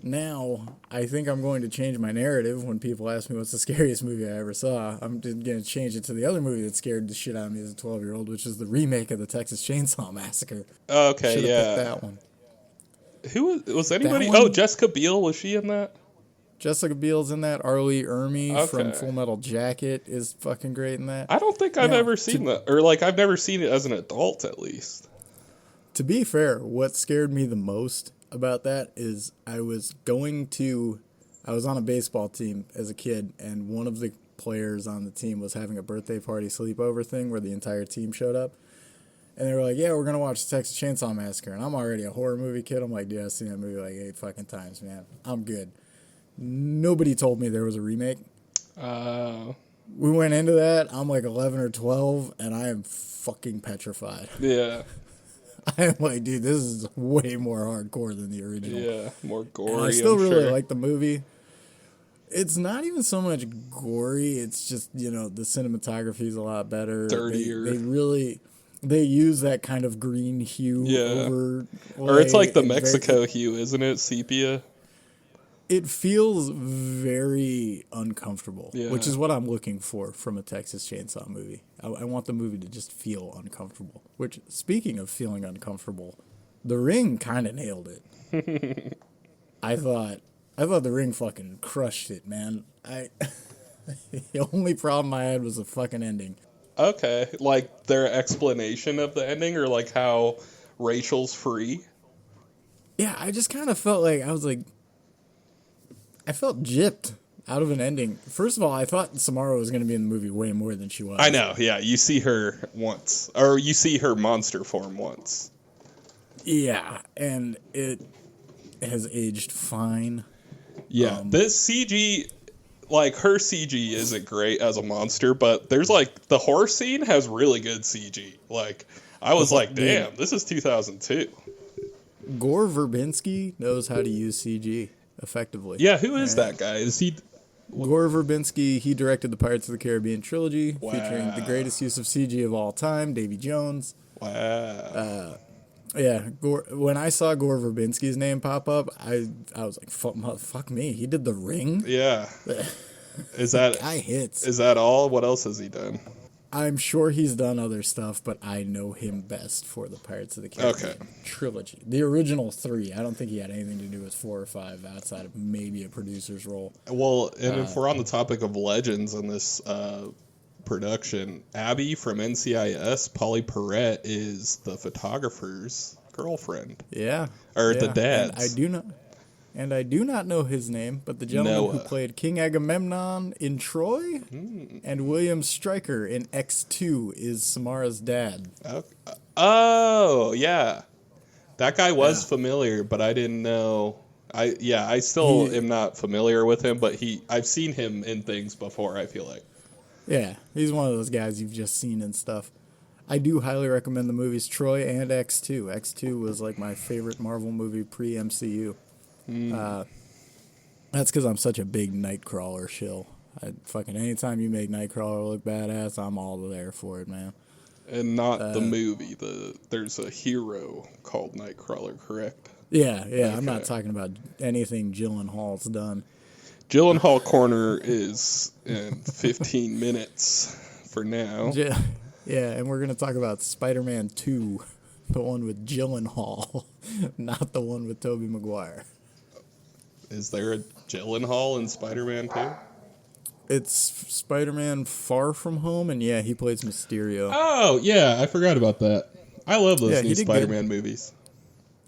now I think I'm going to change my narrative when people ask me what's the scariest movie I ever saw. I'm going to change it to the other movie that scared the shit out of me as a 12-year-old, which is the remake of the Texas Chainsaw Massacre. Okay, Should have yeah. picked that one. Who was anybody? one- Oh, Jessica Biel, was she in that? Jessica Biel's in that. Arlie Ermey from Okay. Full Metal Jacket is fucking great in that. I don't think I've Now, ever seen that. Or, like, I've never seen it as an adult, at least. To be fair, what scared me the most about that is I was on a baseball team as a kid, and one of the players on the team was having a birthday party sleepover thing where the entire team showed up. And they were like, yeah, we're going to watch the Texas Chainsaw Massacre. And I'm already a horror movie kid. I'm like, dude, I've seen that movie like 8 fucking times, man. I'm good. Nobody told me there was a remake. We went into that. I'm like 11 or 12, and I am fucking petrified. Yeah. I'm like, dude, this is way more hardcore than the original. Yeah. More And gory, I still I'm really sure. like the movie. It's not even so much gory. It's just, you know, the cinematography is a lot better. Dirtier. They use that kind of green hue over. Or it's like the Mexico hue, isn't it? Sepia. It feels very uncomfortable, Yeah. which is what I'm looking for from a Texas Chainsaw movie. I want the movie to just feel uncomfortable. Which, speaking of feeling uncomfortable, The Ring kind of nailed it. I thought The Ring fucking crushed it, man. The only problem I had was the fucking ending. Okay. Like, their explanation of the ending, or, like, how Rachel's free? Yeah, I just kind of felt I felt gypped out of an ending. First of all, I thought Samara was going to be in the movie way more than she was. I know, yeah. You see her once. Or you see her monster form once. Yeah, and it has aged fine. Yeah, this CG, like, her CG isn't great as a monster, but there's, like, the horse scene has really good CG. Like, I was like, damn, this is 2002. Gore Verbinski knows how to use CG effectively. Yeah, who is that guy? Is he... Gore Verbinski, he directed the Pirates of the Caribbean trilogy, featuring the greatest use of CG of all time, Davy Jones. Wow. Yeah, when I saw Gore Verbinski's name pop up, I was like, fuck me, he did The Ring? Yeah. Is that... Guy hits. Is that all? What else has he done? I'm sure he's done other stuff, but I know him best for the Pirates of the Caribbean trilogy. The original 3. I don't think he had anything to do with 4 or 5 outside of maybe a producer's role. Well, and if we're on the topic of legends in this production, Abby from NCIS, Polly Perrette, is the photographer's girlfriend. Yeah. Or the And dad's. I do know. and I do not know his name, but the gentleman who Noah. played King Agamemnon in Troy and William Stryker in X2 is Samara's dad. Okay. Oh, yeah. That guy was Yeah. familiar, but I didn't know. I still He- am not familiar with him, but I've seen him in things before, I feel like. Yeah, he's one of those guys you've just seen and stuff. I do highly recommend the movies Troy and X2. X2 was like my favorite Marvel movie pre-MCU. That's because I'm such a big Nightcrawler shill. Anytime you make Nightcrawler look badass, I'm all there for it, man. And not the movie. There's a hero called Nightcrawler, correct? Yeah, I'm not Okay. talking about anything Gyllenhaal's done. Gyllenhaal Corner is in 15 minutes for now. Yeah, and we're going to talk about Spider-Man 2, the one with Gyllenhaal, not the one with Tobey Maguire. Is there a Gyllenhaal in Spider-Man 2? It's Spider-Man Far From Home, and yeah, he plays Mysterio. Oh, yeah, I forgot about that. I love those Yeah, he new did good. Spider-Man movies.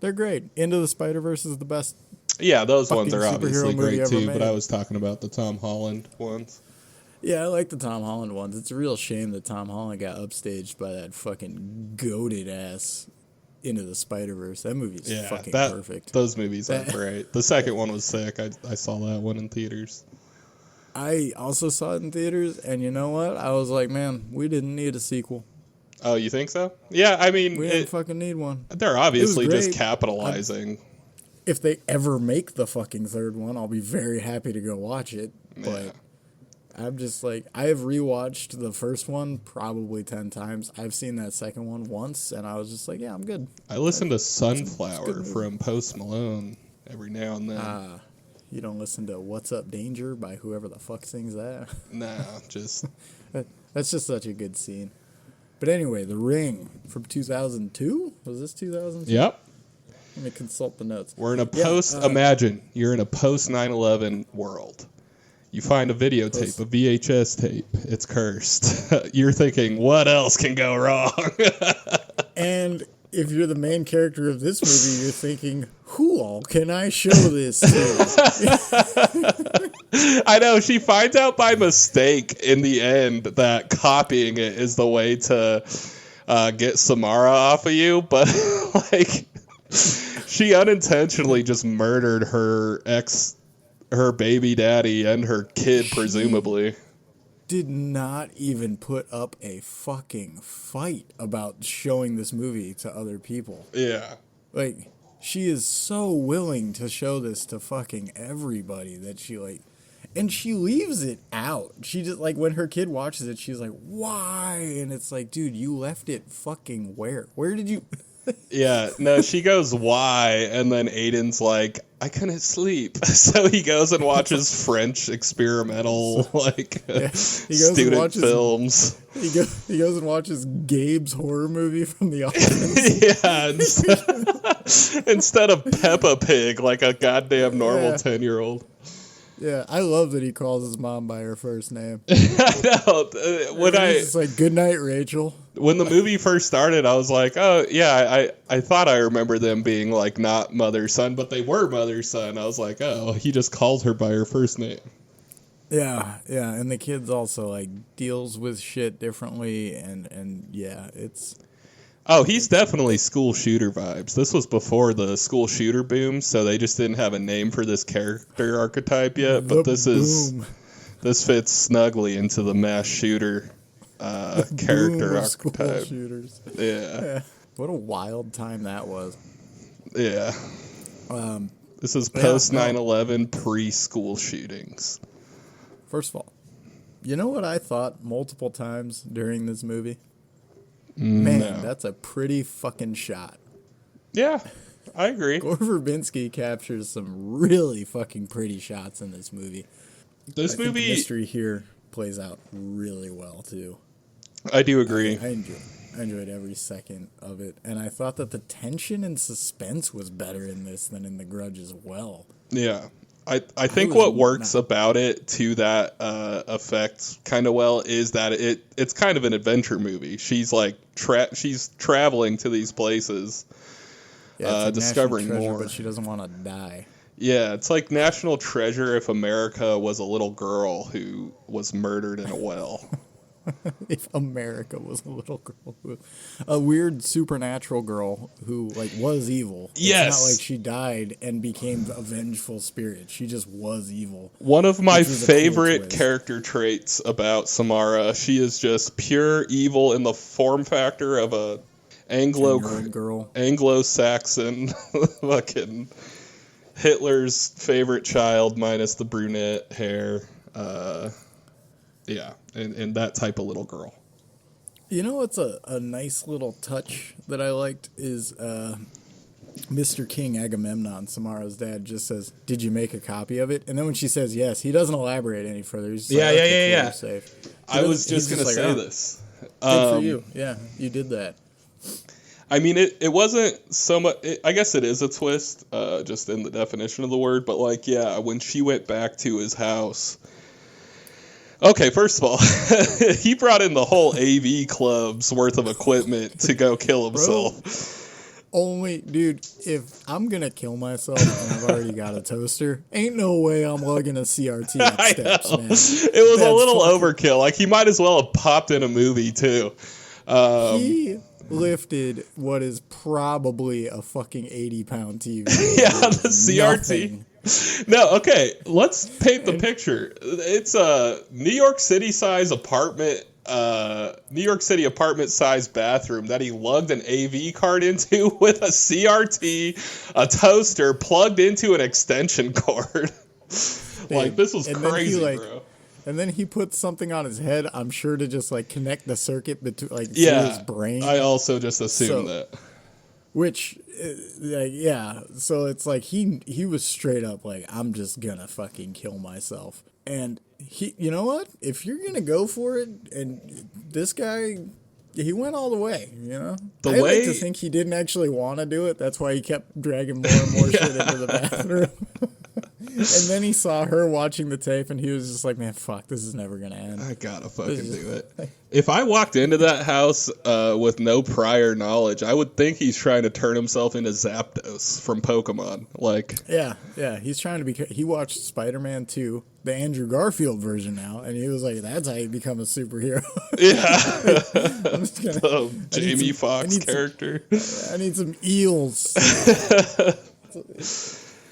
They're great. Into the Spider-Verse is the best. Yeah, those ones Fucking are obviously superhero movie great ever too, but made. I was talking about the Tom Holland ones. Yeah, I like the Tom Holland ones. It's a real shame that Tom Holland got upstaged by that fucking goated ass Into the Spider-Verse. That movie's Yeah, fucking that perfect. those movies are great. The second one was sick. I saw that one in theaters. I also saw it in theaters, and you know what? I was like, man, we didn't need a sequel. Oh, you think so? Yeah, I mean, We didn't fucking need one. they're obviously just great. capitalizing. If they ever make the fucking third one, I'll be very happy to go watch it. But Yeah. I'm just like, I have rewatched the first one probably 10 times. I've seen that second one once, and I was just like, yeah, I'm good. I listen to Sunflower movie. from Post Malone every now and then. You don't listen to What's Up Danger by whoever the fuck sings that. Nah, just That's just such a good scene. But anyway, The Ring from 2002? Was this 2002? yep. Let me consult the notes. We're in a Yeah, post. Imagine you're in a post 9/11 world. You find a videotape, a VHS tape. It's cursed. You're thinking, what else can go wrong? And if you're the main character of this movie, you're thinking, who all can I show this to? I know, she finds out by mistake in the end that copying it is the way to get Samara off of you, but like she unintentionally just murdered her baby daddy and her kid, presumably. Did not even put up a fucking fight about showing this movie to other people. Yeah. Like, she is so willing to show this to fucking everybody that she, like, and she leaves it out. She just, like, when her kid watches it, she's like, why? And it's like, dude, you left it fucking where? Where did you... Yeah, no, she goes, why? And then Aiden's like, I couldn't sleep. So he goes and watches French experimental, like, he goes and student watches- films. He goes and watches Gabe's horror movie from the office. Yeah, instead of Peppa Pig, like a goddamn normal Yeah. 10-year-old. Yeah, I love that he calls his mom by her first name. I know. It's like, good night, Rachel. When the movie first started, I was like, oh, yeah, I thought I remember them being, like, not mother-son, but they were mother-son. I was like, oh, he just called her by her first name. Yeah, and the kid's also, like, deals with shit differently, and yeah, it's... Oh, he's definitely school shooter vibes. This was before the school shooter boom, so they just didn't have a name for this character archetype yet, but the this fits snugly into the mass shooter character boom of school archetype. shooters. Yeah. What a wild time that was. Yeah. This is yeah, post no. 9/11 pre-school shootings. First of all, you know what I thought multiple times during this movie? No. Man, that's a pretty fucking shot. Yeah, I agree. Gore Verbinski captures some really fucking pretty shots in this movie. This I think the movie, mystery here plays out really well too. I do agree. I enjoyed every second of it, and I thought that the tension and suspense was better in this than in The Grudge as well. Yeah. I think was what works about it to that effect kind of well is that it's kind of an adventure movie. She's like she's traveling to these places, Yeah, it's like discovering National Treasure, more. but she doesn't want to die. Yeah, it's like National Treasure if America was a little girl who was murdered in a well. If America was a little girl, a weird supernatural girl who like was evil. It's not like Yes. she died and became a vengeful spirit. She just was evil, One of my which was a cool favorite twist. character traits about Samara, she is just pure evil in the form factor of a 10-year-old girl. Anglo-Saxon fucking Hitler's favorite child minus the brunette hair. Yeah, and that type of little girl. You know what's a nice little touch that I liked is Mr. King Agamemnon, Samara's dad, just says, "Did you make a copy of it?" And then when she says yes, he doesn't elaborate any further. He's just like, "Okay, cool, you're safe." I was just going to say "Oh, this. good for you. Yeah, you did that. I mean, it wasn't so much. I guess it is a twist, just in the definition of the word. But like, yeah, when she went back to his house. Okay, first of all, he brought in the whole AV club's worth of equipment to go kill himself. Only, dude, if I'm going to kill myself and I've already got a toaster, ain't no way I'm lugging a CRT up steps, man. It was a little fucking- overkill. Like, he might as well have popped in a movie, too. He lifted what is probably a fucking 80-pound TV. Yeah, the CRT. Nothing. No, okay, let's paint the picture. It's a New York City size apartment, New York City apartment size bathroom that he lugged an AV card into with a CRT, a toaster plugged into an extension cord. Like, this was And then he, crazy, like, bro. And then he put something on his head, I'm sure, to just like connect the circuit between like through Yeah, his brain. I also just assumed So- that. Which, like, yeah. So it's like he was straight up like, I'm just gonna fucking kill myself. And he, you know what? If you're gonna go for it, and this guy, he went all the way. You know, The I way- like to think he didn't actually want to do it. That's why he kept dragging more and more shit into the bathroom. And then he saw her watching the tape, and he was just like, "Man, fuck, this is never gonna end." I gotta fucking do it. If I walked into that house with no prior knowledge, I would think he's trying to turn himself into Zapdos from Pokemon. Like, Yeah, he's trying to be. He watched Spider-Man 2, the Andrew Garfield version now, and he was like, "That's how you become a superhero." yeah, I'm just gonna, the I need Jamie some- I Foxx need some- character. I need some eels.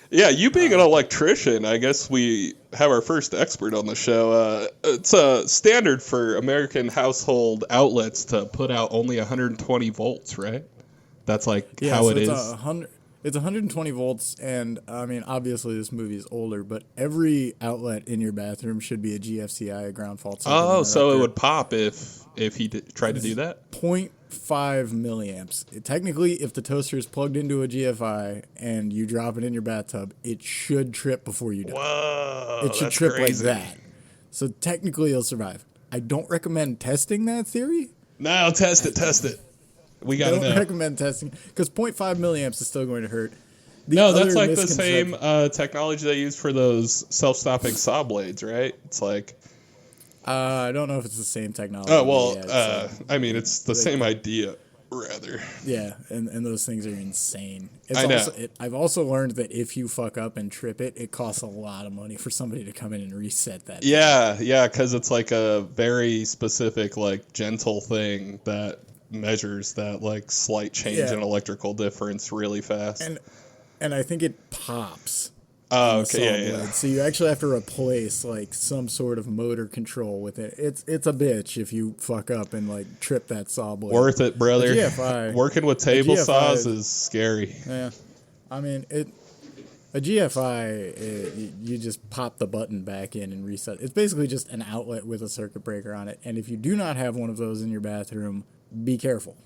Yeah, you being an electrician, I guess we have our first expert on the show. It's a standard for American household outlets to put out only 120 volts, right? That's like Yeah, how so it it's is. 100. It's 120 volts, and I mean, obviously, this movie is older, but every outlet in your bathroom should be a GFCI, a ground fault. Oh, so it would pop if he tried to do that? 0.5 milliamps. Technically, if the toaster is plugged into a GFI and you drop it in your bathtub, it should trip before you die. Whoa, It should that's trip crazy. like that. So technically, you'll survive. I don't recommend testing that theory. No, test it. We I gotta don't know. recommend testing because 0.5 milliamps is still going to hurt. No, other that's like the same misconception- technology they use for those self-stopping saw blades, right? It's like, I don't know if it's the same technology. oh well, Yeah, it's, I mean, it's the same idea, rather. yeah, and those things are insane. It's I know. Also, I've also learned that if you fuck up and trip it, it costs a lot of money for somebody to come in and reset that. Yeah, because it's like a very specific, like, gentle thing that measures that, like, slight change Yeah. in electrical difference really fast. And I think it pops. Oh, on the saw okay, yeah. blade. So you actually have to replace like some sort of motor control with it. It's a bitch if you fuck up and like trip that saw blade. Worth it, brother. The GFI Working with table GFI saws is scary. Yeah, I mean a GFI, you just pop the button back in and reset. It's basically just an outlet with a circuit breaker on it. And if you do not have one of those in your bathroom, be careful.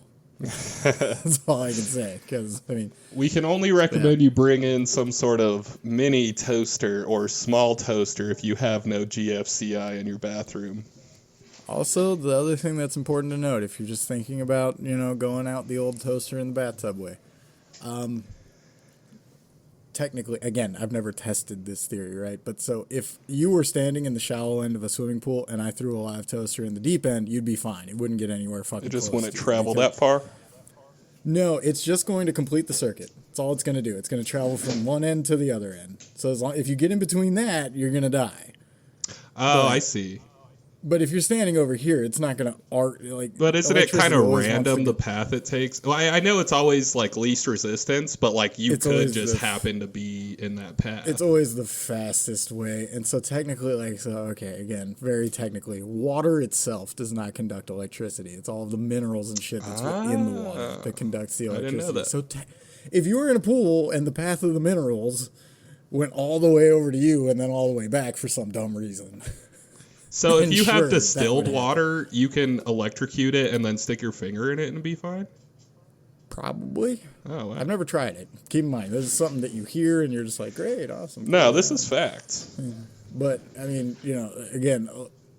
That's all I can say. Because I mean, We can only recommend you bring in some sort of mini toaster or small toaster if you have no GFCI in your bathroom. also the other thing that's important to note, if you're just thinking about going out the old toaster in the bathtub way, technically, again, I've never tested this theory, right? But so if you were standing in the shallow end of a swimming pool and I threw a live toaster in the deep end, you'd be fine. It wouldn't get anywhere fucking It just close wouldn't to you travel because- that far. No, it's just going to complete the circuit. That's all it's going to do. It's going to travel from one end to the other end. So if you get in between that, you're going to die. Oh, I see. But if you're standing over here, it's not going to like. But isn't it kind electricity of always wants to random the go- path it takes? Well, I know it's always like least resistance, but like you It's could always just the- happen to be in that path. It's always the fastest way. And so technically, okay, again, very technically, water itself does not conduct electricity. It's all of the minerals and shit that's in the water that conducts the didn't electricity. know that. So if you were in a pool and the path of the minerals went all the way over to you and then all the way back for some dumb reason. So if And you sure, have that distilled would happen. water, you can electrocute it and then stick your finger in it and be fine? Probably. Oh, wow. I've never tried it. Keep in mind, this is something that you hear and you're just like, great, awesome. No, cool, this yeah. is fact. But, I mean, again,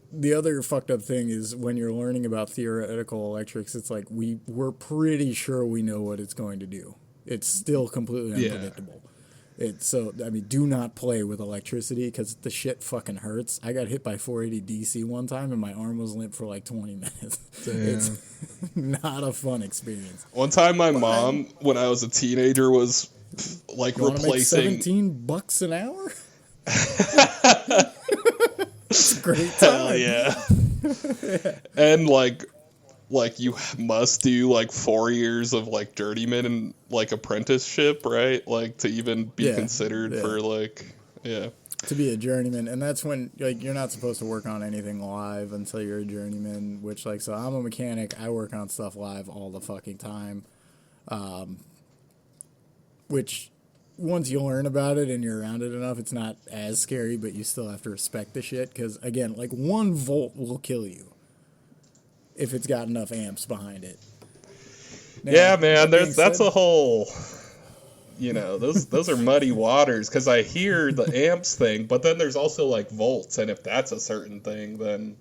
the other fucked up thing is when you're learning about theoretical electrics, it's like we're pretty sure we know what it's going to do. It's still completely Yeah. unpredictable. Do not play with electricity because the shit fucking hurts. I got hit by 480 DC one time and my arm was limp for like 20 minutes. Damn. It's not a fun experience. One time my mom, when I was a teenager, was like You want to make replacing... $17 an hour? It's a great time. Hell yeah. And like you must do like 4 years of like journeyman and like apprenticeship, right? Like to even be Yeah, considered yeah. for like, yeah. To be a journeyman, and that's when you're not supposed to work on anything live until you're a journeyman. So I'm a mechanic. I work on stuff live all the fucking time. Which once you learn about it and you're around it enough, it's not as scary, but you still have to respect the shit because again, like 1 volt will kill you if it's got enough amps behind it. Now, Yeah, man, that being that's said- a whole, those are muddy waters because I hear the amps thing, but then there's also like volts, and if that's a certain thing, then,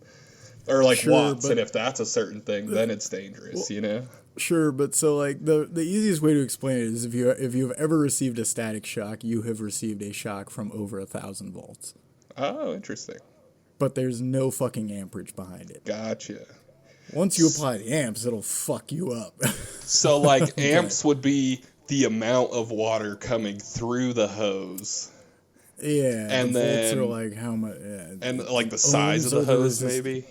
or like Sure, watts, but- and if that's a certain thing, then it's dangerous, Sure, but so like the easiest way to explain it is if you've ever received a static shock, you have received a shock from over 1,000 volts. Oh, interesting. But there's no fucking amperage behind it. Gotcha. Once you apply the amps, it'll fuck you up. So like amps would be the amount of water coming through the hose, Yeah, And the volts then- are like how much? Yeah. and like the size of Ohms the are the hose, resist- maybe.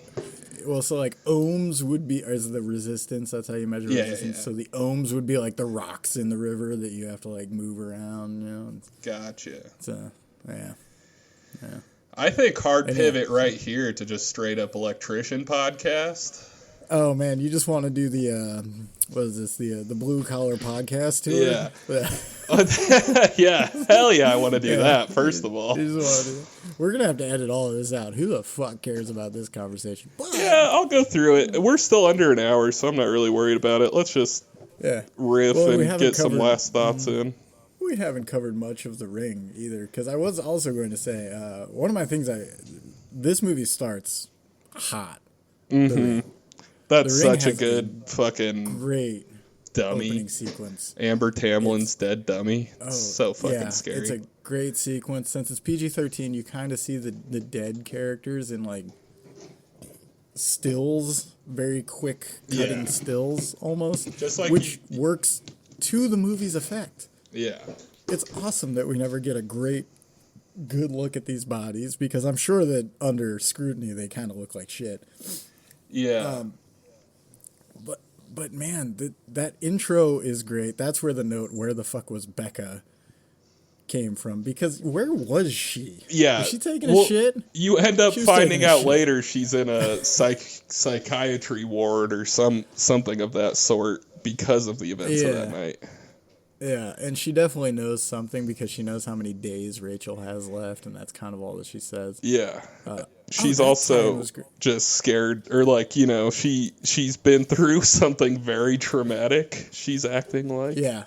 Well, so like ohms would be as the resistance. That's how you measure Yeah, resistance. yeah. So the ohms would be like the rocks in the river that you have to like move around. Gotcha. Yeah. I think hard And pivot right here to just straight up electrician podcast. Oh man, you just want to do the what is this? The blue collar podcast tour? Yeah. Yeah, hell yeah, I want to do that, first of all. You just wanna do- We're gonna have to edit all of this out. Who the fuck cares about this conversation? But, Yeah, I'll go through it. We're still under an hour, so I'm not really worried about it. Let's just yeah. riff Well, we and haven't get some covered- last thoughts in. We haven't covered much of The Ring either, because I was also going to say one of my things. This movie starts hot. The Ring. That's The Ring such a has good fucking Great dummy. opening sequence. Amber Tamlin's dead dummy. It's so fucking scary. It's a great sequence. Since it's PG-13, you kind of see the dead characters in like stills, very quick cutting Yeah. stills almost, Just like which works to the movie's effect. Yeah. It's awesome that we never get a good look at these bodies because I'm sure that under scrutiny they kind of look like shit. Yeah. But man, that intro is great. That's where the note "Where the fuck was Becca" came from. Because where was she? Yeah. Was she taking a shit? You end up She was finding taking a out shit. later she's in a psychiatry ward or something of that sort because of the events of that Yeah. night. Yeah, and she definitely knows something because she knows how many days Rachel has left, and that's kind of all that she says. Yeah. She's that also time was great. just scared, or like, she's been through something very traumatic. She's acting like. Yeah.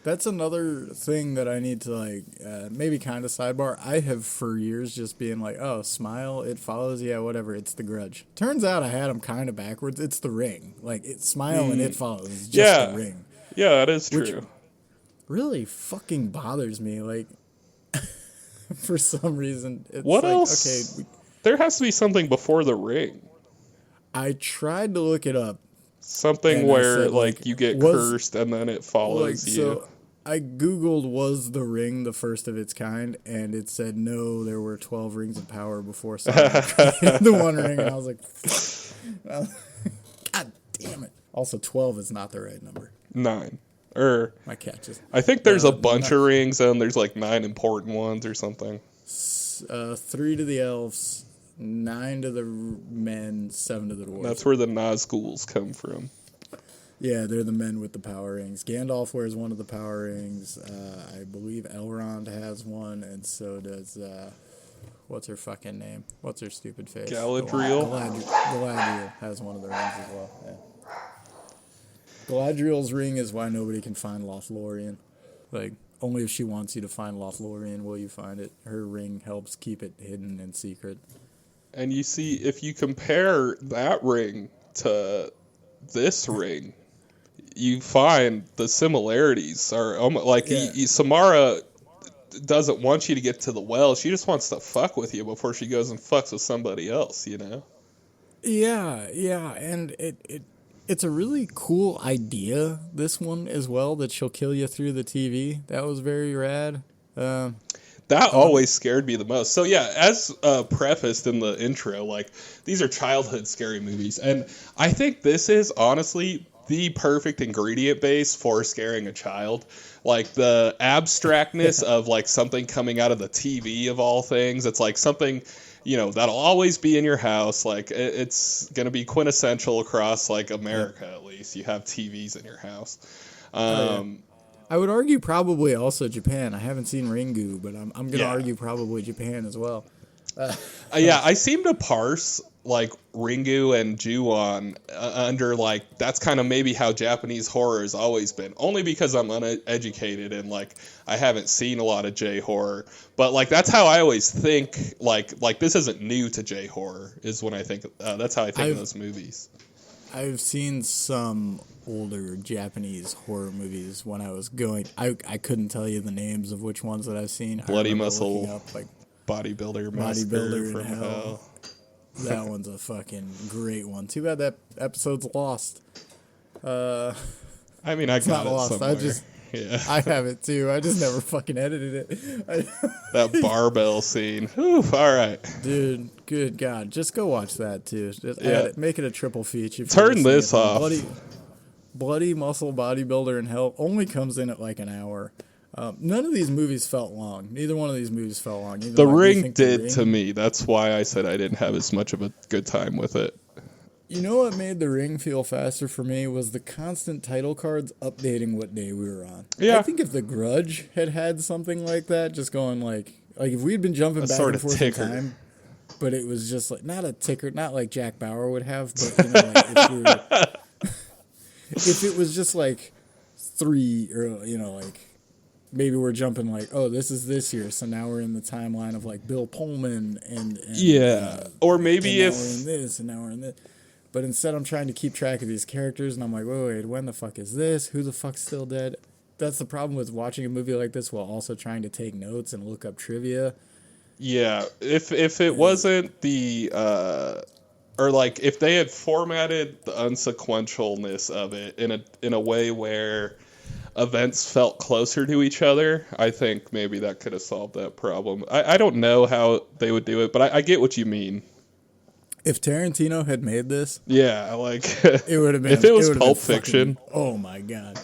That's another thing that I need to maybe kind of sidebar. I have for years just being like, oh, smile, it follows, yeah, whatever, it's the Grudge. Turns out I had them kind of backwards. It's the Ring. Like, smile and it follows. It's just the Ring. Yeah, that is Which- true. Really fucking bothers me. Like, for some reason, it's What like, else? okay, There has to be something before the ring. I tried to look it up. Something And I where said, like, like you get was cursed and then it like follows you. so. I googled was the ring the first of its kind, and it said no. There were 12 rings of power before Sauron created the One Ring, and I was like, fuck. God damn it! Also, 12 is not the right number. 9. Or My cat just I think there's a bunch not, of rings and there's like 9 important ones or something. 3 to the elves, 9 to the men, 7 to the dwarves. That's where the Nazguls come from. Yeah, they're the men with the power rings. Gandalf wears one of the power rings. I believe Elrond has one, and so does what's her fucking name? What's her stupid face? Galadriel. Galadriel has one of the rings as well. Yeah. Galadriel's ring is why nobody can find Lothlorien. Like, only if she wants you to find Lothlorien will you find it. Her ring helps keep it hidden and secret. And you see, if you compare that ring to this ring, you find the similarities are almost like Samara doesn't want you to get to the well. She just wants to fuck with you before she goes and fucks with somebody else, you know? Yeah, and it's a really cool idea, this one as well, that she'll kill you through the TV. That was very rad. That always scared me the most. So yeah, as prefaced in the intro, like, these are childhood scary movies, and I think this is honestly the perfect ingredient base for scaring a child. Like, the abstractness of like something coming out of the TV of all things. It's like something, you know, that'll always be in your house. Like, it's gonna be quintessential across like America. At least you have TVs in your house. I would argue probably also Japan. I haven't seen Ringu, but I'm going to argue probably Japan as well. Yeah, I seem to parse like Ringu and Ju-on under like that's kind of maybe how Japanese horror has always been. Only because I'm uneducated and like I haven't seen a lot of J horror. But like that's how I always think. Like this isn't new to J horror. Is when I think that's how I think of those movies. I've seen some older Japanese horror movies when I was going. I couldn't tell you the names of which ones that I've seen. Bloody Muscle, up, like, Bodybuilder Massacre from Hell. That one's a fucking great one. Too bad that episode's lost. I mean, I got not it lost. somewhere. I have it too. I just never fucking edited it. That barbell scene. Whew, all right. Dude, good God. Just go watch that too. Just add it. Make it a triple feature. Turn this off. Bloody Muscle, Bodybuilder, and Hell only comes in at like an hour. None of these movies felt long. Neither one of these movies felt long. Even The Ring did to me. That's why I said I didn't have as much of a good time with it. You know what made The Ring feel faster for me was the constant title cards updating what day we were on. Yeah. I think if The Grudge had something like that, just going like if we'd been jumping back and forth in time, but it was just like, not a ticker, not like Jack Bauer would have, but, you know, like if it was just like 3 or, you know, like, maybe we're jumping like, oh, this is this year, so now we're in the timeline of like Bill Pullman and or maybe and now we're in this and now we're in this. But instead, I'm trying to keep track of these characters, and I'm like, wait, when the fuck is this? Who the fuck's still dead? That's the problem with watching a movie like this while also trying to take notes and look up trivia. Yeah, if it wasn't the or like if they had formatted the unsequentialness of it in a way where events felt closer to each other, I think maybe that could have solved that problem. I don't know how they would do it, but I get what you mean. If Tarantino had made this, yeah, like it would have been. If it was Pulp Fiction, oh my God.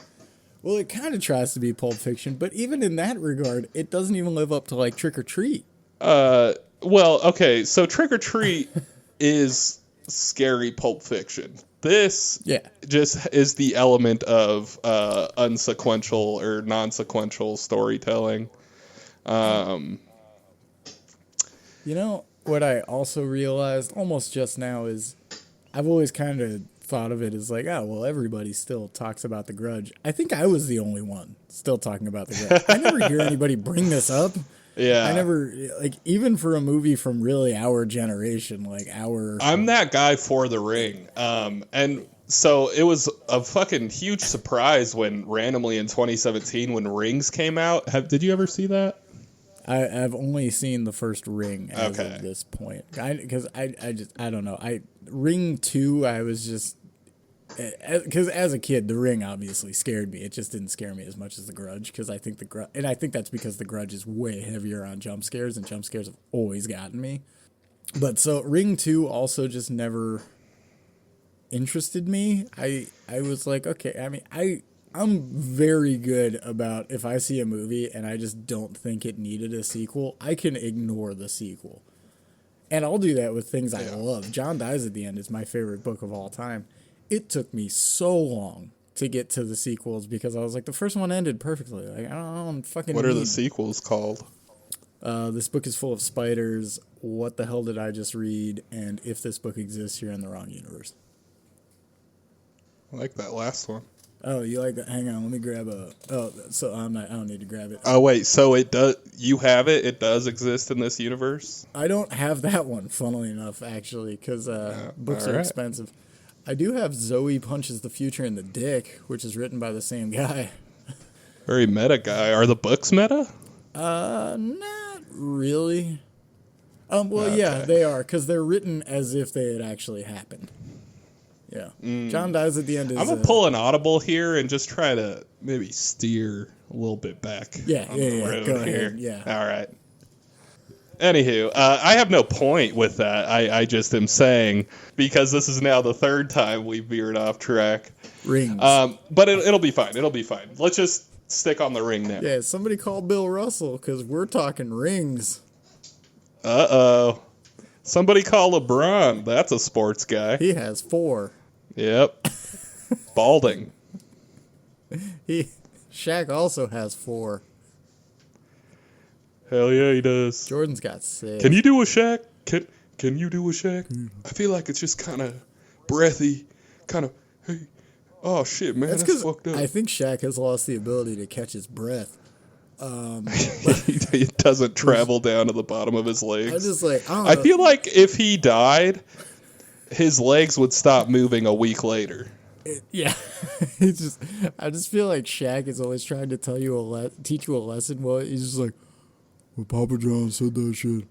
Well, it kind of tries to be Pulp Fiction, but even in that regard, it doesn't even live up to like Trick or Treat. Well, okay, so Trick or Treat is scary Pulp Fiction. This just is the element of unsequential or non-sequential storytelling. You know, what I also realized almost just now is I've always kind of thought of it as like, oh, well, everybody still talks about The Grudge. I think I was the only one still talking about The Grudge. I never hear anybody bring this up. Yeah. I never, like, even for a movie from really our generation, like I'm that guy for The Ring. And so it was a fucking huge surprise when randomly in 2017 when Rings came out. Did you ever see that? I've only seen the first Ring as of this point. Because I don't know. Ring 2, I was just, because as a kid, The Ring obviously scared me. It just didn't scare me as much as The Grudge, because I think and I think that's because The Grudge is way heavier on jump scares, and jump scares have always gotten me. But so Ring 2 also just never interested me. I was like, okay, I mean, I'm very good about if I see a movie and I just don't think it needed a sequel, I can ignore the sequel. And I'll do that with things I love. John Dies at the End is my favorite book of all time. It took me so long to get to the sequels because I was like, the first one ended perfectly. Like, I don't fucking What are the sequels called? This book is full of spiders. What the hell did I just read? And if this book exists, you're in the wrong universe. I like that last one. Oh, you like that? Hang on, let me grab a. Oh, so I don't need to grab it. Oh wait, so it does. You have it. It does exist in this universe. I don't have that one, funnily enough, actually, because books are expensive. I do have Zoe Punches the Future in the Dick, which is written by the same guy. Very meta guy. Are the books meta? Not really. Well, Okay. yeah, they are, because they're written as if they had actually happened. Yeah. John Dies at the End is... I'm going to pull an audible here and just try to maybe steer a little bit back on the road go here. ahead, yeah. All right. Anywho, I have no point with that. I just am saying, because this is now the third time we veered off track. Rings. But it'll be fine. It'll be fine. Let's just stick on the ring now. Yeah, somebody call Bill Russell, because we're talking rings. Uh-oh. Somebody call LeBron. That's a sports guy. He has 4. Yep. Balding. Shaq also has 4. Hell yeah, he does. Jordan's got 6. Can you do a Shaq? Can you do a Shaq? I feel like it's just kind of breathy, kind of, hey, oh shit, man, that's fucked up. I think Shaq has lost the ability to catch his breath. It doesn't travel down to the bottom of his legs. I just like, I don't I know. feel like if he died, his legs would stop moving a week later. Yeah, I just feel like Shaq is always trying to tell you teach you a lesson. Well, he's just like, well, Papa John said that shit.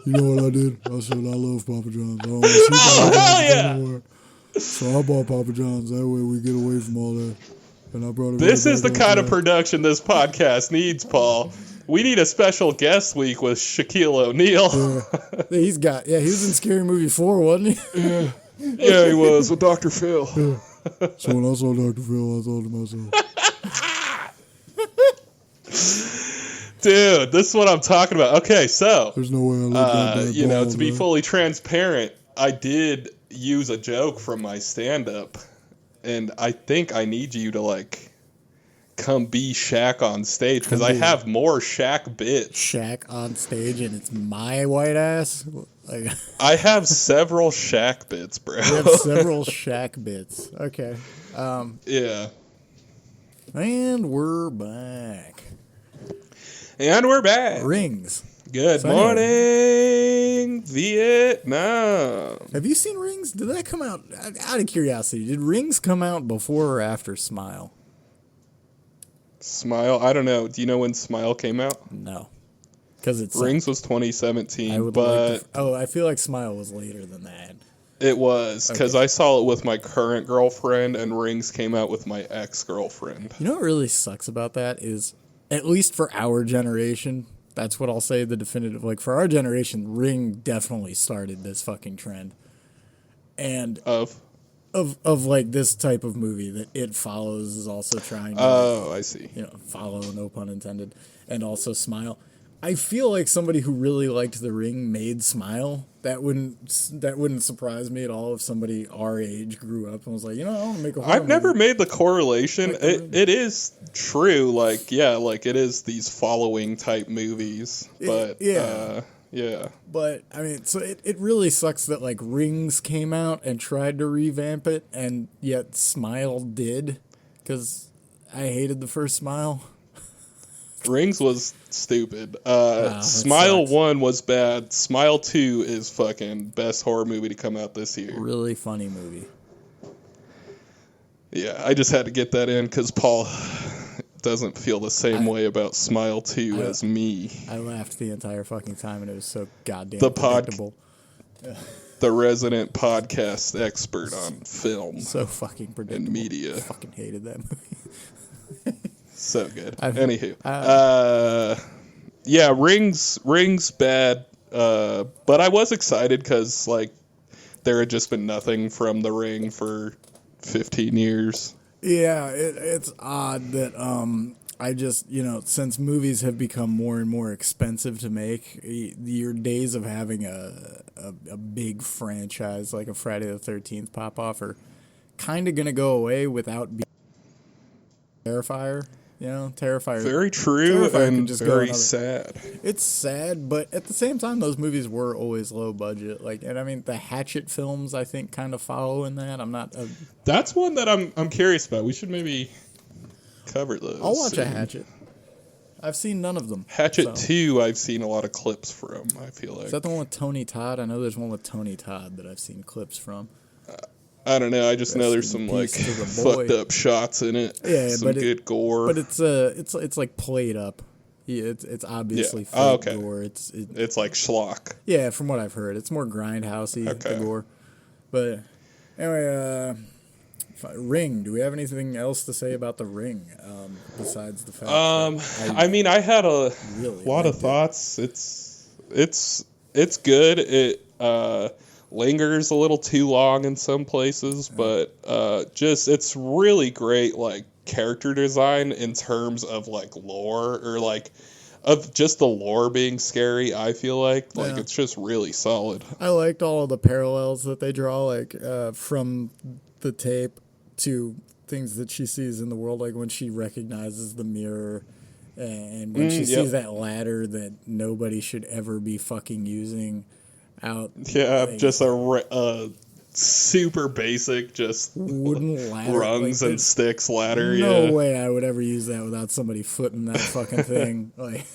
You know what I did? I said I love Papa John's. I don't want to see Papa John's anymore. So I bought Papa John's. That way we get away from all that. And I brought it. This is the kind of production. production this podcast needs, Paul. We need a special guest week with Shaquille O'Neal. Yeah. He was in Scary Movie 4, wasn't he? Yeah, he was with Dr. Phil. Yeah. So when I saw Dr. Phil, I thought to myself, dude, this is what I'm talking about. Okay, so there's no way I look that bald, to be man. fully transparent, I did use a joke from my stand-up, and I think I need you to come be Shaq on stage because I have more Shaq bits. Shaq on stage and it's my white ass. I have several Shaq bits, bro. We have several Shaq bits. Okay. Yeah. And we're back. And we're back. Rings. Good morning, Vietnam. Have you seen Rings? Did that come out? Out of curiosity, did Rings come out before or after Smile? Smile? I don't know. Do you know when Smile came out? No. Because it's Rings was 2017, I feel like Smile was later than that. It was, because Okay. I saw it with my current girlfriend, and Rings came out with my ex-girlfriend. You know what really sucks about that is, at least for our generation, that's what I'll say the definitive, for our generation, Ring definitely started this fucking trend. And Of this type of movie that It Follows is also trying to, I see. follow, no pun intended, and also Smile. I feel like somebody who really liked The Ring made Smile. That wouldn't surprise me at all if somebody our age grew up and was like, I want to make a horror I've never movie. made the correlation. It is true, it is these following type movies, but yeah. yeah. But, I mean, so it really sucks that, Rings came out and tried to revamp it, and yet Smile did, because I hated the first Smile. Rings was stupid. That Smile sucks. 1 was bad. Smile 2 is fucking best horror movie to come out this year. Really funny movie. Yeah, I just had to get that in because Paul doesn't feel the same way about Smile 2 as me. I laughed the entire fucking time, and it was so goddamn The predictable. the resident podcast expert on film So fucking predictable. and media. I fucking hated that movie. So good. I've- Anywho, yeah, Rings bad, but I was excited because like there had just been nothing from The Ring for 15 years. Yeah, it's odd that I just, since movies have become more and more expensive to make, your days of having a big franchise like a Friday the 13th pop off are kind of going to go away without being Terrifier. Terrifier. Very true Terrifier and could just go very another- sad. It's sad, but at the same time, those movies were always low budget. And I mean, the Hatchet films, I think, kind of follow in that. I'm not. That's one that I'm curious about. We should maybe cover those. I'll watch a soon. Hatchet. I've seen none of them. Hatchet so. 2, I've seen a lot of clips from, I feel like. Is that the one with Tony Todd? I know there's one with Tony Todd that I've seen clips from. I don't know. I just know there's Rest in some like peace to the boy. fucked up shots in it. Yeah, some but good gore. But it's like played up. Yeah, it's obviously Yeah. fake Oh, okay. gore. It's like schlock. Yeah, from what I've heard, it's more grindhousey Okay. the gore. But anyway, Ring. Do we have anything else to say about the Ring besides the fact? I mean, I had a really lot of liked it. thoughts. It's good. It lingers a little too long in some places, but it's really great like character design in terms of like lore or like of just the lore being scary. I feel like Yeah. it's just really solid. I liked all of the parallels that they draw, like from the tape to things that she sees in the world, like when she recognizes the mirror and when she yep. sees that ladder that nobody should ever be fucking using out. Yeah, like, just a super basic, just wooden ladder. rungs like, and sticks ladder. No yeah. way I would ever use that without somebody footing that fucking thing. Like,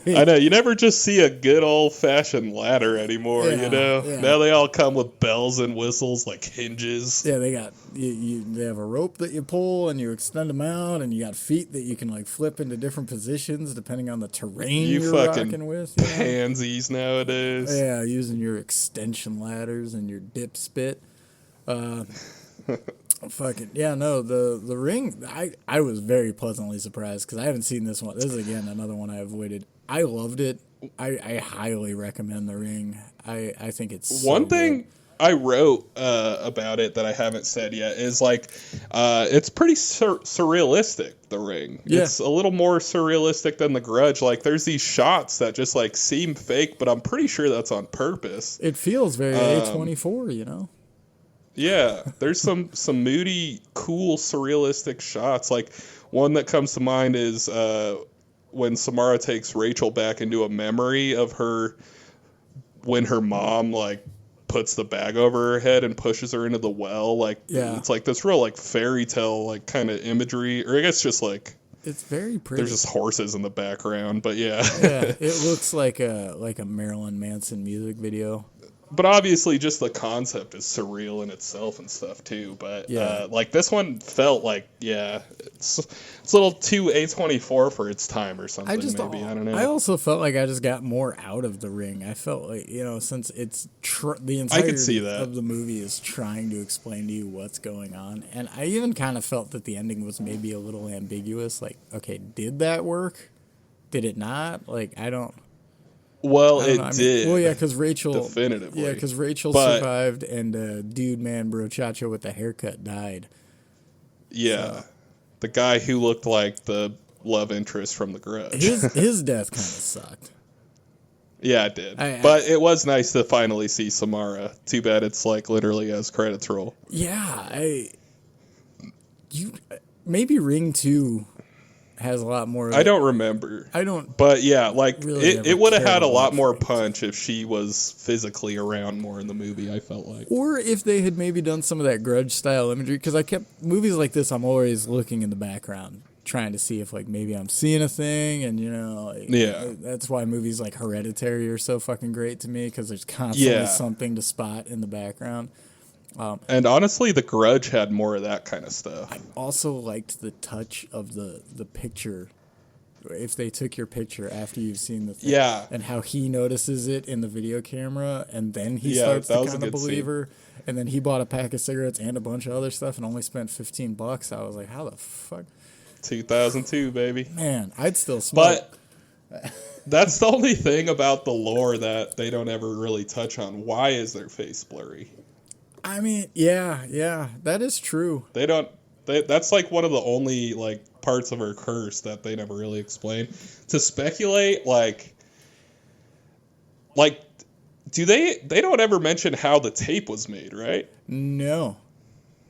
I know, you never just see a good old-fashioned ladder anymore, Yeah, you know? yeah. Now they all come with bells and whistles, like hinges. yeah, they got they have a rope that you pull and you extend them out, and you got feet that you can like flip into different positions depending on the terrain You you're fucking rocking with. You know? pansies nowadays. Yeah, using your extension ladders and your dip spit. Fucking yeah, no, the Ring. I was very pleasantly surprised because I haven't seen this one. This is again another one I avoided. I loved it. I highly recommend the Ring. I think it's so One thing good. I wrote about it that I haven't said yet is like it's pretty surrealistic, The Ring. Yeah. It's a little more surrealistic than The Grudge. Like there's these shots that just like seem fake, but I'm pretty sure that's on purpose. It feels very A24, you know. Yeah, there's some moody, cool, surrealistic shots. Like one that comes to mind is when Samara takes Rachel back into a memory of her when her mom like puts the bag over her head and pushes her into the well. Like it's like this real like fairy tale like kind of imagery, or I guess just like It's very pretty. there's just horses in the background. But yeah, Yeah, it looks like a Marilyn Manson music video. But obviously, just the concept is surreal in itself and stuff too. But Yeah. like this one felt like it's a little too A24 for its time or something. Maybe I don't know. I also felt like I just got more out of the Ring. I felt like since it's the entirety see that. of the movie is trying to explain to you what's going on, and I even kind of felt that the ending was maybe a little ambiguous. Like, okay, did that work? Did it not? Like, I don't. Well, I don't it know. I mean, did. well, yeah, because Rachel. definitively. Yeah, because Rachel But- survived, and dude, man, brochacho with the haircut died. Yeah, the guy who looked like the love interest from The Grudge. His death kind of sucked. Yeah, it did. I- But it was nice to finally see Samara. Too bad it's like literally as credits roll. Yeah, maybe Ring 2 has a lot more. I don't remember. I don't. But yeah, like Really it would have never had a cared lot about more Ring. punch if she was physically around more in the movie, I felt like. Or if they had maybe done some of that Grudge style imagery, because I kept movies like this. I'm always looking in the background, trying to see if like maybe I'm seeing a thing, and Yeah. that's why movies like Hereditary are so fucking great to me because there's constantly Yeah. something to spot in the background. And honestly, The Grudge had more of that kind of stuff. Also liked the touch of the picture if they took your picture after you've seen the thing. Yeah. And how he notices it in the video camera, and then he Yeah, starts that to was a kind of good believe scene. her. And then he bought a pack of cigarettes and a bunch of other stuff and only spent $15. I was like, how the fuck? 2002, baby. Man, I'd still smoke. But that's the only thing about the lore that they don't ever really touch on. Why is their face blurry? I mean, yeah, that is true. They don't. That's like one of the only like parts of her curse that they never really explain. To speculate, like, do they don't ever mention how the tape was made, right? No,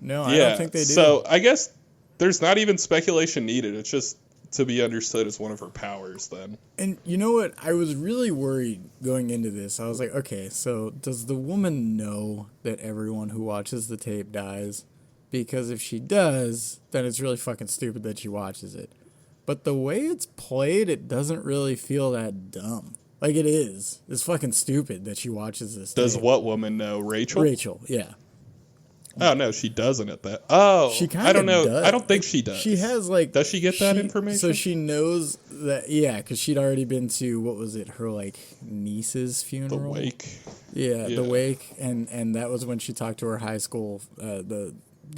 I don't think they do. So I guess there's not even speculation needed. It's just to be understood as one of her powers then. And you know what? I was really worried going into this. I was like, okay, so does the woman know that everyone who watches the tape dies? Because if she does, then it's really fucking stupid that she watches it. But the way it's played, it doesn't really feel that dumb. Like it is. It's fucking stupid that she watches this Does tape. what woman know? Rachel? Rachel, yeah. Oh, no, she doesn't at that. Oh, She kind of I don't know. does. I don't think she does. She has like... Does she get that information? So she knows that, yeah, because she'd already been to, what was it, her like niece's funeral? The wake. Yeah, Yeah. the wake, and that was when she talked to her high school, the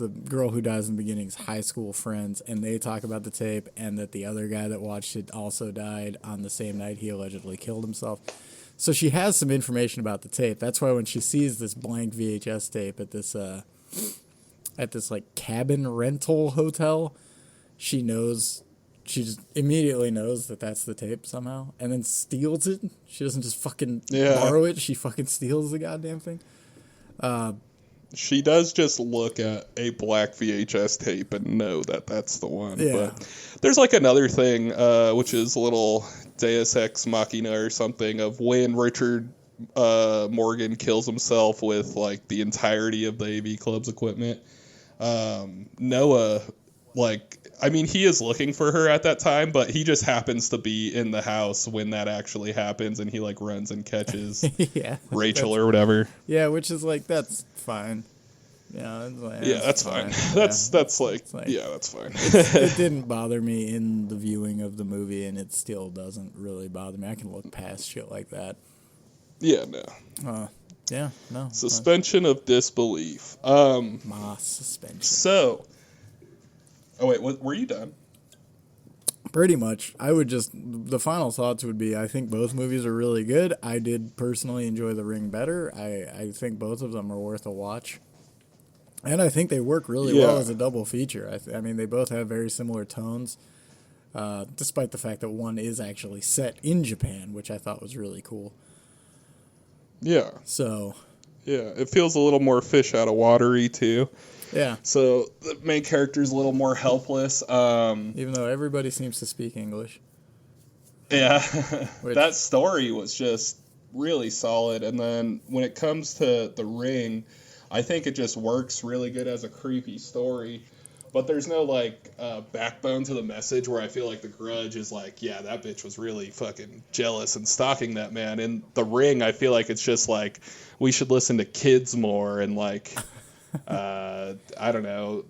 girl who dies in the beginning's high school friends, and they talk about the tape, and that the other guy that watched it also died on the same night he allegedly killed himself. So she has some information about the tape. That's why when she sees this blank VHS tape at this like cabin rental hotel, she just immediately knows that that's the tape somehow, and then steals it. She doesn't just fucking borrow it. She fucking steals the goddamn thing. She does just look at a black VHS tape and know that that's the one. Yeah. But there's like another thing, which is a little Deus Ex Machina or something, of when Richard Morgan kills himself with like the entirety of the AV Club's equipment. Noah, he is looking for her at that time, but he just happens to be in the house when that actually happens, and he like runs and catches Rachel or whatever. Yeah, which is like, that's fine. Yeah, That's fine. That's fine. It didn't bother me in the viewing of the movie, and it still doesn't really bother me. I can look past shit like that. Yeah, no. Yeah, no. Suspension of disbelief. Moss suspension. So, wait, were you done? Pretty much. The final thoughts would be, I think both movies are really good. I did personally enjoy The Ring better. I think both of them are worth a watch. And I think they work really well as a double feature. I mean, they both have very similar tones, despite the fact that one is actually set in Japan, which I thought was really cool. Yeah. So. Yeah, it feels a little more fish out of watery, too. Yeah. So the main character's a little more helpless. Even though everybody seems to speak English. Yeah. That story was just really solid. And then when it comes to The Ring, I think it just works really good as a creepy story. But there's no, backbone to the message where I feel like The Grudge is like, yeah, that bitch was really fucking jealous and stalking that man. In The Ring, I feel like it's just like, we should listen to kids more and, I don't know,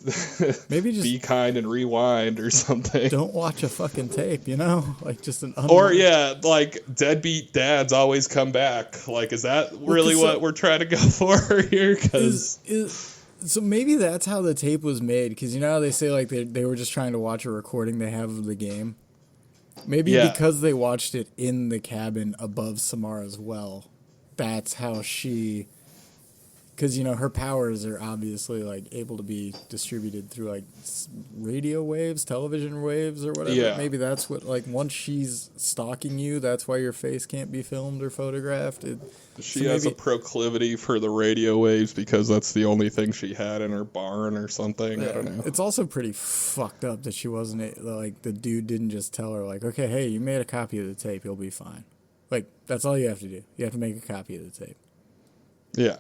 maybe just be kind and rewind or something. Don't watch a fucking tape, like just an deadbeat dads always come back. Like, is that really what we're trying to go for here? So maybe that's how the tape was made, because you know how they say like they were just trying to watch a recording they have of the game? Maybe because they watched it in the cabin above Samara's well, that's how she... Because, her powers are obviously, able to be distributed through, radio waves, television waves, or whatever. Yeah. Maybe that's what, once she's stalking you, that's why your face can't be filmed or photographed. She has a proclivity for the radio waves because that's the only thing she had in her barn or something. Yeah. I don't know. It's also pretty fucked up that she wasn't, the dude didn't just tell her, okay, hey, you made a copy of the tape, you'll be fine. That's all you have to do. You have to make a copy of the tape. Yeah.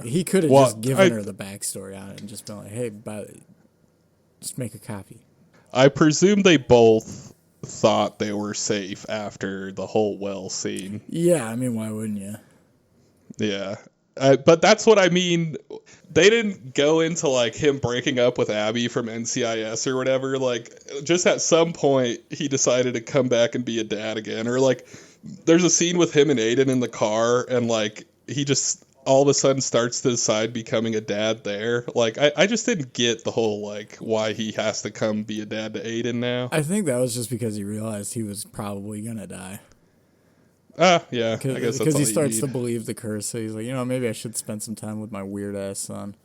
He could have just given her the backstory on it and just been like, hey, just make a copy. I presume they both thought they were safe after the whole well scene. Yeah, I mean, why wouldn't you? Yeah. But that's what I mean. They didn't go into like him breaking up with Abby from NCIS or whatever. Like, just at some point, he decided to come back and be a dad again. Or like, there's a scene with him and Aiden in the car, and like he just all of a sudden starts to decide becoming a dad there. Like, I just didn't get the whole like why he has to come be a dad to Aiden now. I think that was just because he realized he was probably gonna die. Yeah, I guess that's all Because he you starts need. to believe the curse. So he's like, maybe I should spend some time with my weird ass son.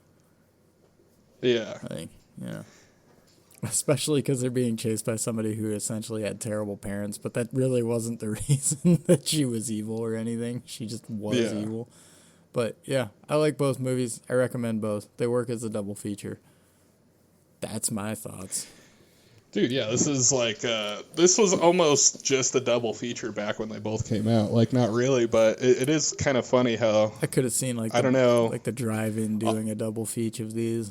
Yeah. I think, especially because they're being chased by somebody who essentially had terrible parents, but that really wasn't the reason that she was evil or anything. She just was evil. But yeah, I like both movies. I recommend both. They work as a double feature. That's my thoughts. Dude, yeah, this is like, this was almost just a double feature back when they both came out. Like, not really, but it is kind of funny how... I could have seen, like, I don't know. Like the drive-in doing a double feature of these.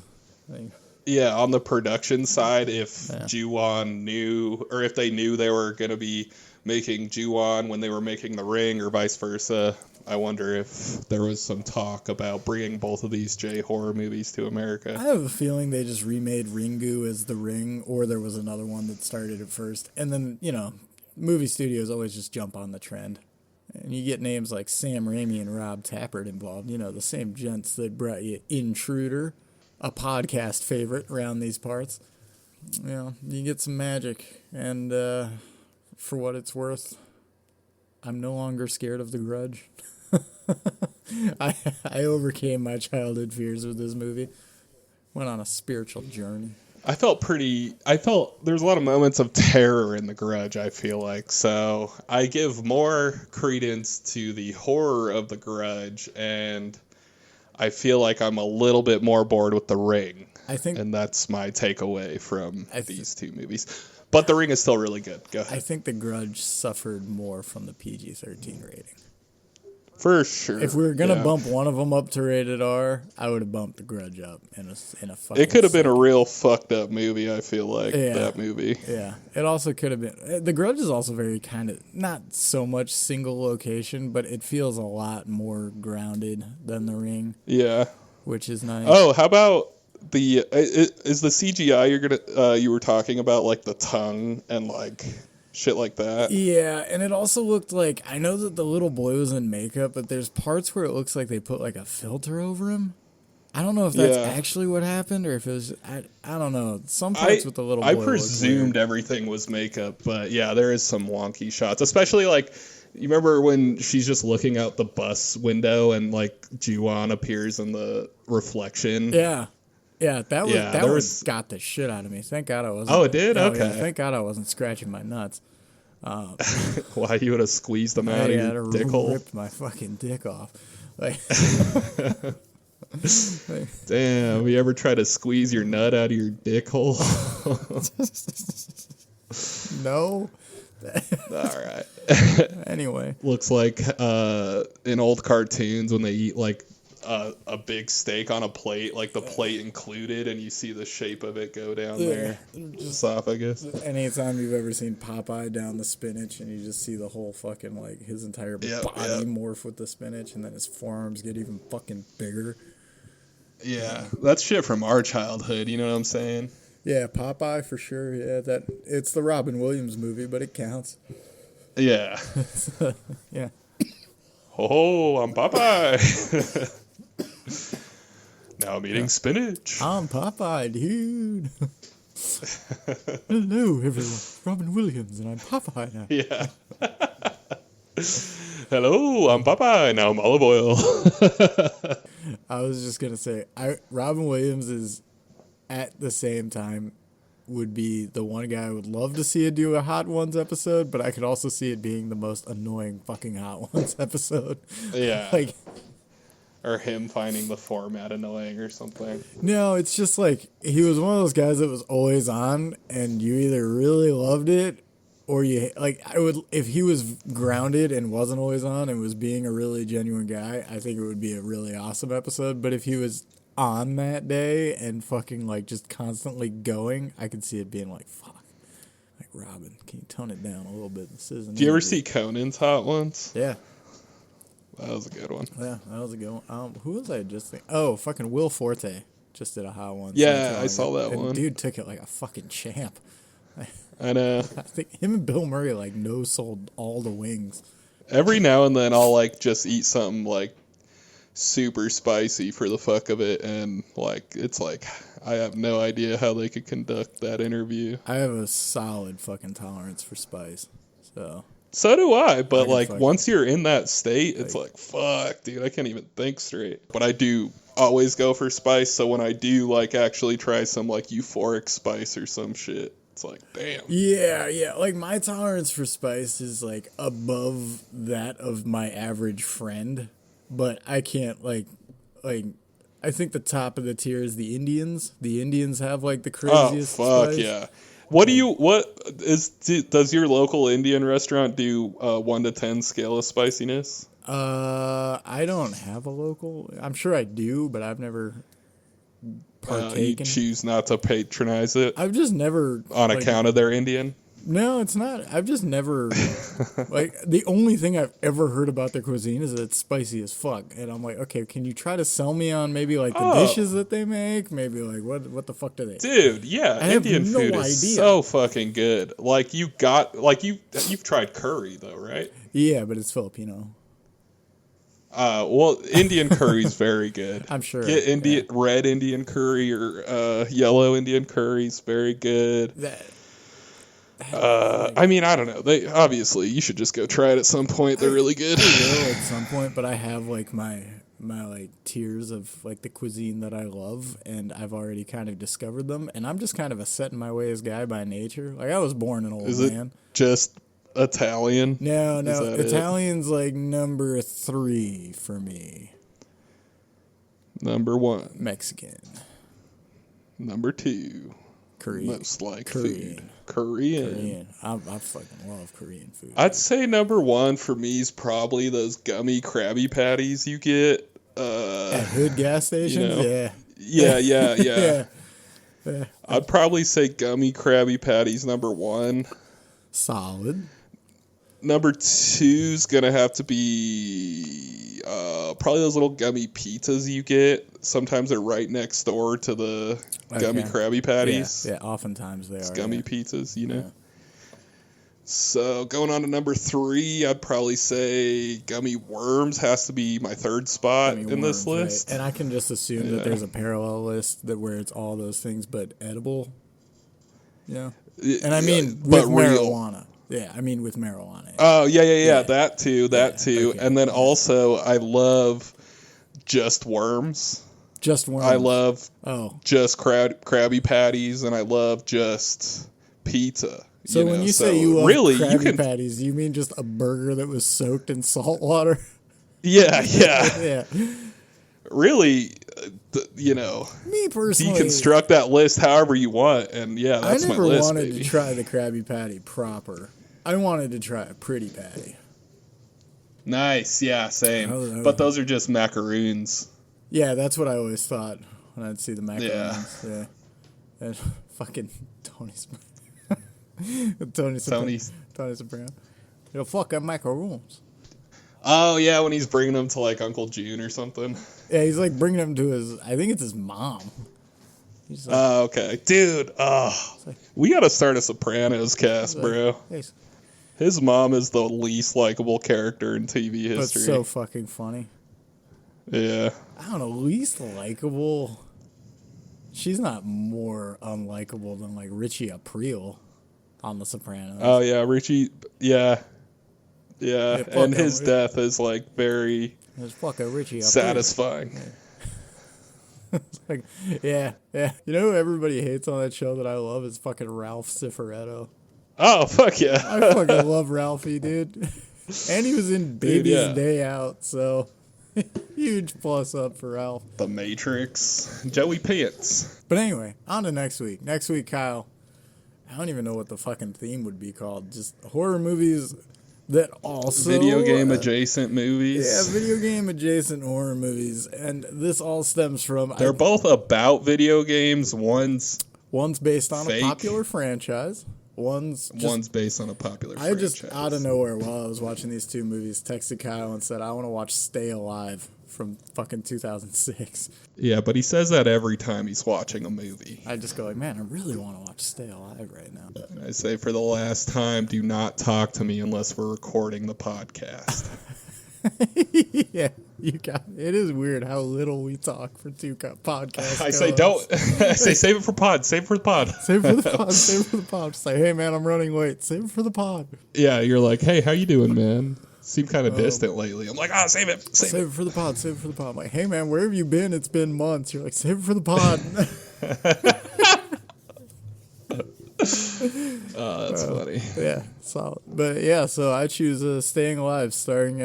Like, yeah, on the production side, if Ju-on knew, or if they knew they were going to be making Ju-on when they were making The Ring or vice versa, I wonder if there was some talk about bringing both of these J-horror movies to America. I have a feeling they just remade Ringu as The Ring, or there was another one that started it first. And then, movie studios always just jump on the trend. And you get names like Sam Raimi and Rob Tappert involved, the same gents that brought you Intruder, a podcast favorite around these parts. You get some magic. And for what it's worth, I'm no longer scared of The Grudge. I overcame my childhood fears with this movie. Went on a spiritual journey. I felt there's a lot of moments of terror in The Grudge, I feel like. So I give more credence to the horror of The Grudge, and I feel like I'm a little bit more bored with The Ring. And that's my takeaway from these two movies. But The Ring is still really good. Go ahead. I think The Grudge suffered more from the PG-13 rating. For sure. If we were going to bump one of them up to rated R, I would have bumped The Grudge up in a fucking It could have been a real fucked up movie, I feel like, that movie. Yeah. It also could have been... The Grudge is also very kind of... Not so much single location, but it feels a lot more grounded than The Ring. Yeah. Which is nice. Oh, how about the... Is the CGI you were talking about, like, the tongue and, like... shit like that. Yeah, and it also looked like, I know that the little boy was in makeup, but there's parts where it looks like they put like a filter over him. I don't know if that's actually what happened or if it was, I don't know. Some parts with the little boy. I presumed everything was makeup, but yeah, there is some wonky shots, especially like, you remember when she's just looking out the bus window and like Ju-on appears in the reflection? Yeah. Yeah, that was got the shit out of me. Thank God I wasn't. Oh, it did? Okay. Yeah, thank God I wasn't scratching my nuts. Why, you would have squeezed them out of your dick hole? Ripped my fucking dick off. Like, damn, you ever try to squeeze your nut out of your dick hole? No. All right. Anyway. Looks like in old cartoons when they eat like a big steak on a plate, like the plate included, and you see the shape of it go down there. Esophagus. Anytime you've ever seen Popeye down the spinach and you just see the whole fucking, like, his entire body morph with the spinach and then his forearms get even fucking bigger. Yeah, that's shit from our childhood, you know what I'm saying? Yeah, Popeye for sure. Yeah, it's the Robin Williams movie, but it counts. Yeah. Yeah. Oh, I'm Popeye. Now I'm eating spinach. I'm Popeye, dude. Hello, everyone. Robin Williams, and I'm Popeye now. Yeah. Hello, I'm Popeye. Now I'm olive oil. I was just going to say, Robin Williams is, at the same time, would be the one guy I would love to see it do a Hot Ones episode, but I could also see it being the most annoying fucking Hot Ones episode. Yeah. Like, or him finding the format annoying or something. No, it's just like, he was one of those guys that was always on, and you either really loved it, or you, like, if he was grounded and wasn't always on and was being a really genuine guy, I think it would be a really awesome episode, but if he was on that day and fucking like just constantly going, I could see it being like, fuck, like, Robin, can you tone it down a little bit? This isn't. Do you ever see Conan's Hot Ones? Yeah. That was a good one. Yeah, that was a good one. Who was I just thinking? Oh, fucking Will Forte just did a hot one. Yeah, I saw that one. Dude took it like a fucking champ. I know. I think him and Bill Murray like no sold all the wings. Every now and then I'll like just eat something like super spicy for the fuck of it, and like it's like I have no idea how they could conduct that interview. I have a solid fucking tolerance for spice, so do I, but like fucking, once you're in that state, it's like fuck, dude, I can't even think straight. But I do always go for spice, so when I do like actually try some like euphoric spice or some shit, it's like damn. Yeah, like my tolerance for spice is like above that of my average friend, but I can't like I think the top of the tier is the Indians. The Indians have like the craziest fuck spice. Yeah. Does your local Indian restaurant do 1 to 10 scale of spiciness? I don't have a local. I'm sure I do, but I've never partaken. You choose not to patronize it? I've just never on account of their Indian? No, it's not. I've just never like the only thing I've ever heard about their cuisine is that it's spicy as fuck, and I'm like, okay, can you try to sell me on maybe like the dishes that they make? Maybe like what the fuck do they? Dude, yeah, Indian food is so fucking good. Like you've tried curry though, right? Yeah, but it's Filipino. Well, Indian curry is very good. I'm sure. Get red Indian curry or yellow Indian curry is very good. I mean, I don't know. They obviously you should just go try it at some point. They're really good. I will at some point, but I have like my like tiers of like the cuisine that I love, and I've already kind of discovered them. And I'm just kind of a set in my ways guy by nature. Like I was born an old man. Is it just Italian? No. Italian's like number 3 for me. Number 1. Mexican. Number 2. Korean. Most like food. Korean. I fucking love Korean food. I'd say number 1 for me is probably those gummy Krabby Patties you get at Hood gas stations. Yeah. I'd probably say gummy Krabby Patties number 1. Solid. Number 2's gonna have to be probably those little gummy pizzas you get. Sometimes they're right next door to the gummy Krabby Patties. Yeah, oftentimes they are. Gummy pizzas, you know. Yeah. So going on to number 3, I'd probably say gummy worms has to be my 3rd spot in this list. Right. And I can just assume that there's a parallel list where it's all those things but edible. Yeah. And I mean with marijuana. Yeah, I mean with marijuana. Oh, yeah. That too. Okay. And then also I love just worms. Just worms. I love just Krabby Patties, and I love just pizza. So when you say you love Krabby Patties, you mean just a burger that was soaked in salt water? Yeah. Yeah. Really, me personally, deconstruct that list however you want, and that's my list. I never wanted to try the Krabby Patty proper. I wanted to try a pretty patty. Nice, yeah, same. But those are just macaroons. Yeah, that's what I always thought when I'd see the macaroons. Yeah. And fucking Tony Soprano. Fuck up macaroons. Oh, yeah, when he's bringing them to, like, Uncle June or something. Yeah, he's, like, bringing them to I think it's his mom. Oh, okay. Dude, we gotta start a Sopranos cast, bro. His mom is the least likable character in TV history. But so fucking funny. Yeah. I don't know, least likable. She's not more unlikable than, like, Richie Aprile on The Sopranos. Oh, yeah, Richie, yeah. Yeah, and his death is like very satisfying. It's like, yeah. You know who everybody hates on that show that I love is fucking Ralph Cifaretto. Oh, fuck yeah. I fucking love Ralphie, dude. And he was in Baby's Day Out, so huge plus up for Ralph. The Matrix. Joey Pants. But anyway, on to next week. Next week, Kyle, I don't even know what the fucking theme would be called. Just horror movies that also... Video game adjacent movies. Yeah, video game adjacent horror movies. And this all stems from... They're both about video games. One's based on fake. A popular franchise. One's based on a popular I franchise. just, out of nowhere, while I was watching these two movies, texted Kyle and said, I want to watch Stay Alive from fucking 2006. Yeah, but he says that every time he's watching a movie. I just go like, man, I really want to watch Stay Alive right now. And I say, for the last time, do not talk to me unless we're recording the podcast. Yeah, you got it. Is weird how little we talk for two podcasts. I say don't. I say save it for pod. Save it for the pod. Save it for the pod. Save it for the pod. Say, hey man, I'm running late. Save it for the pod. Yeah, you're like, hey, how you doing, man? Seem kind of distant lately. I'm like, save it. Save it for the pod. Save it for the pod. I'm like, hey man, where have you been? It's been months. You're like, save it for the pod. Oh, that's funny. Yeah, solid. But yeah, so I choose Staying Alive, starring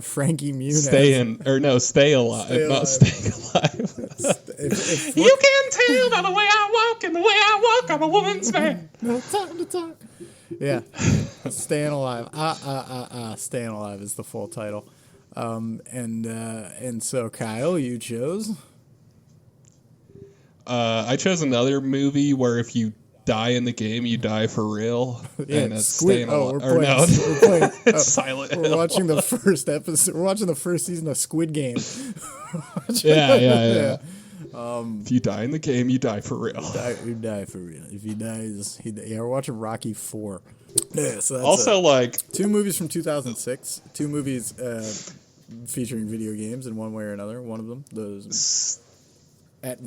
Frankie Muniz. Stay alive, Stay not alive. staying alive. You can tell by the way I walk, and the way I walk, I'm a woman's man. No time to talk. Yeah, Staying Alive. Staying Alive is the full title. And so Kyle, you chose. I chose another movie where if you die in the game, you die for real. Yeah, and it's Squid. Staying Alive. We're playing. It's Silent We're Hill. watching the first episode. We're watching the first season of Squid Game. Yeah. If you die in the game, you die for real. You die for real. If he dies, we're watching Rocky 4. Yeah, so that's Also, two movies from 2006. Two movies featuring video games in one way or another. One of them,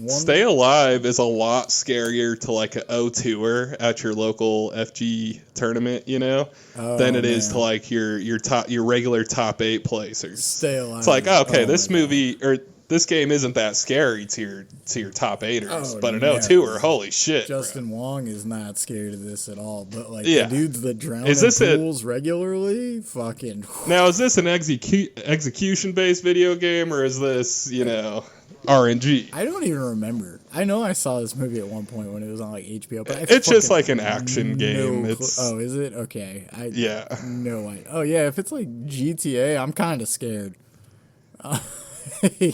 Stay Alive is a lot scarier to like an O2er at your local FG tournament, than it is to like your regular top 8 placers. Stay Alive. It's like, this movie or this game isn't that scary to your top 8ers, but an O2er, holy shit. Justin Wong is not scared of this at all, but like Yeah. the dudes that drown Is in this pools regularly, fucking. Now, is this an execution-based video game, or is this, RNG? I don't even remember. I know I saw this movie at one point when it was on like HBO, but It's just like an action game. Oh, is it? Okay. Yeah. No idea. Oh yeah, if it's like GTA, I'm kind of scared.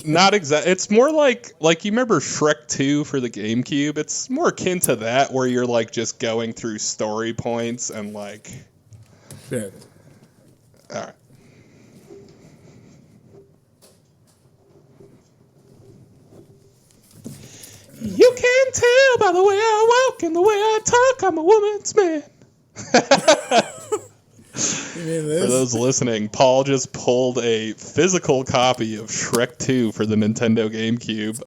Not exact. It's more like you remember Shrek 2 for the GameCube. It's more akin to that, where you're like just going through story points and like. Yeah. All right. You can tell by the way I walk and the way I talk, I'm a woman's man. You mean this? For those listening, Paul just pulled a physical copy of Shrek 2 for the Nintendo GameCube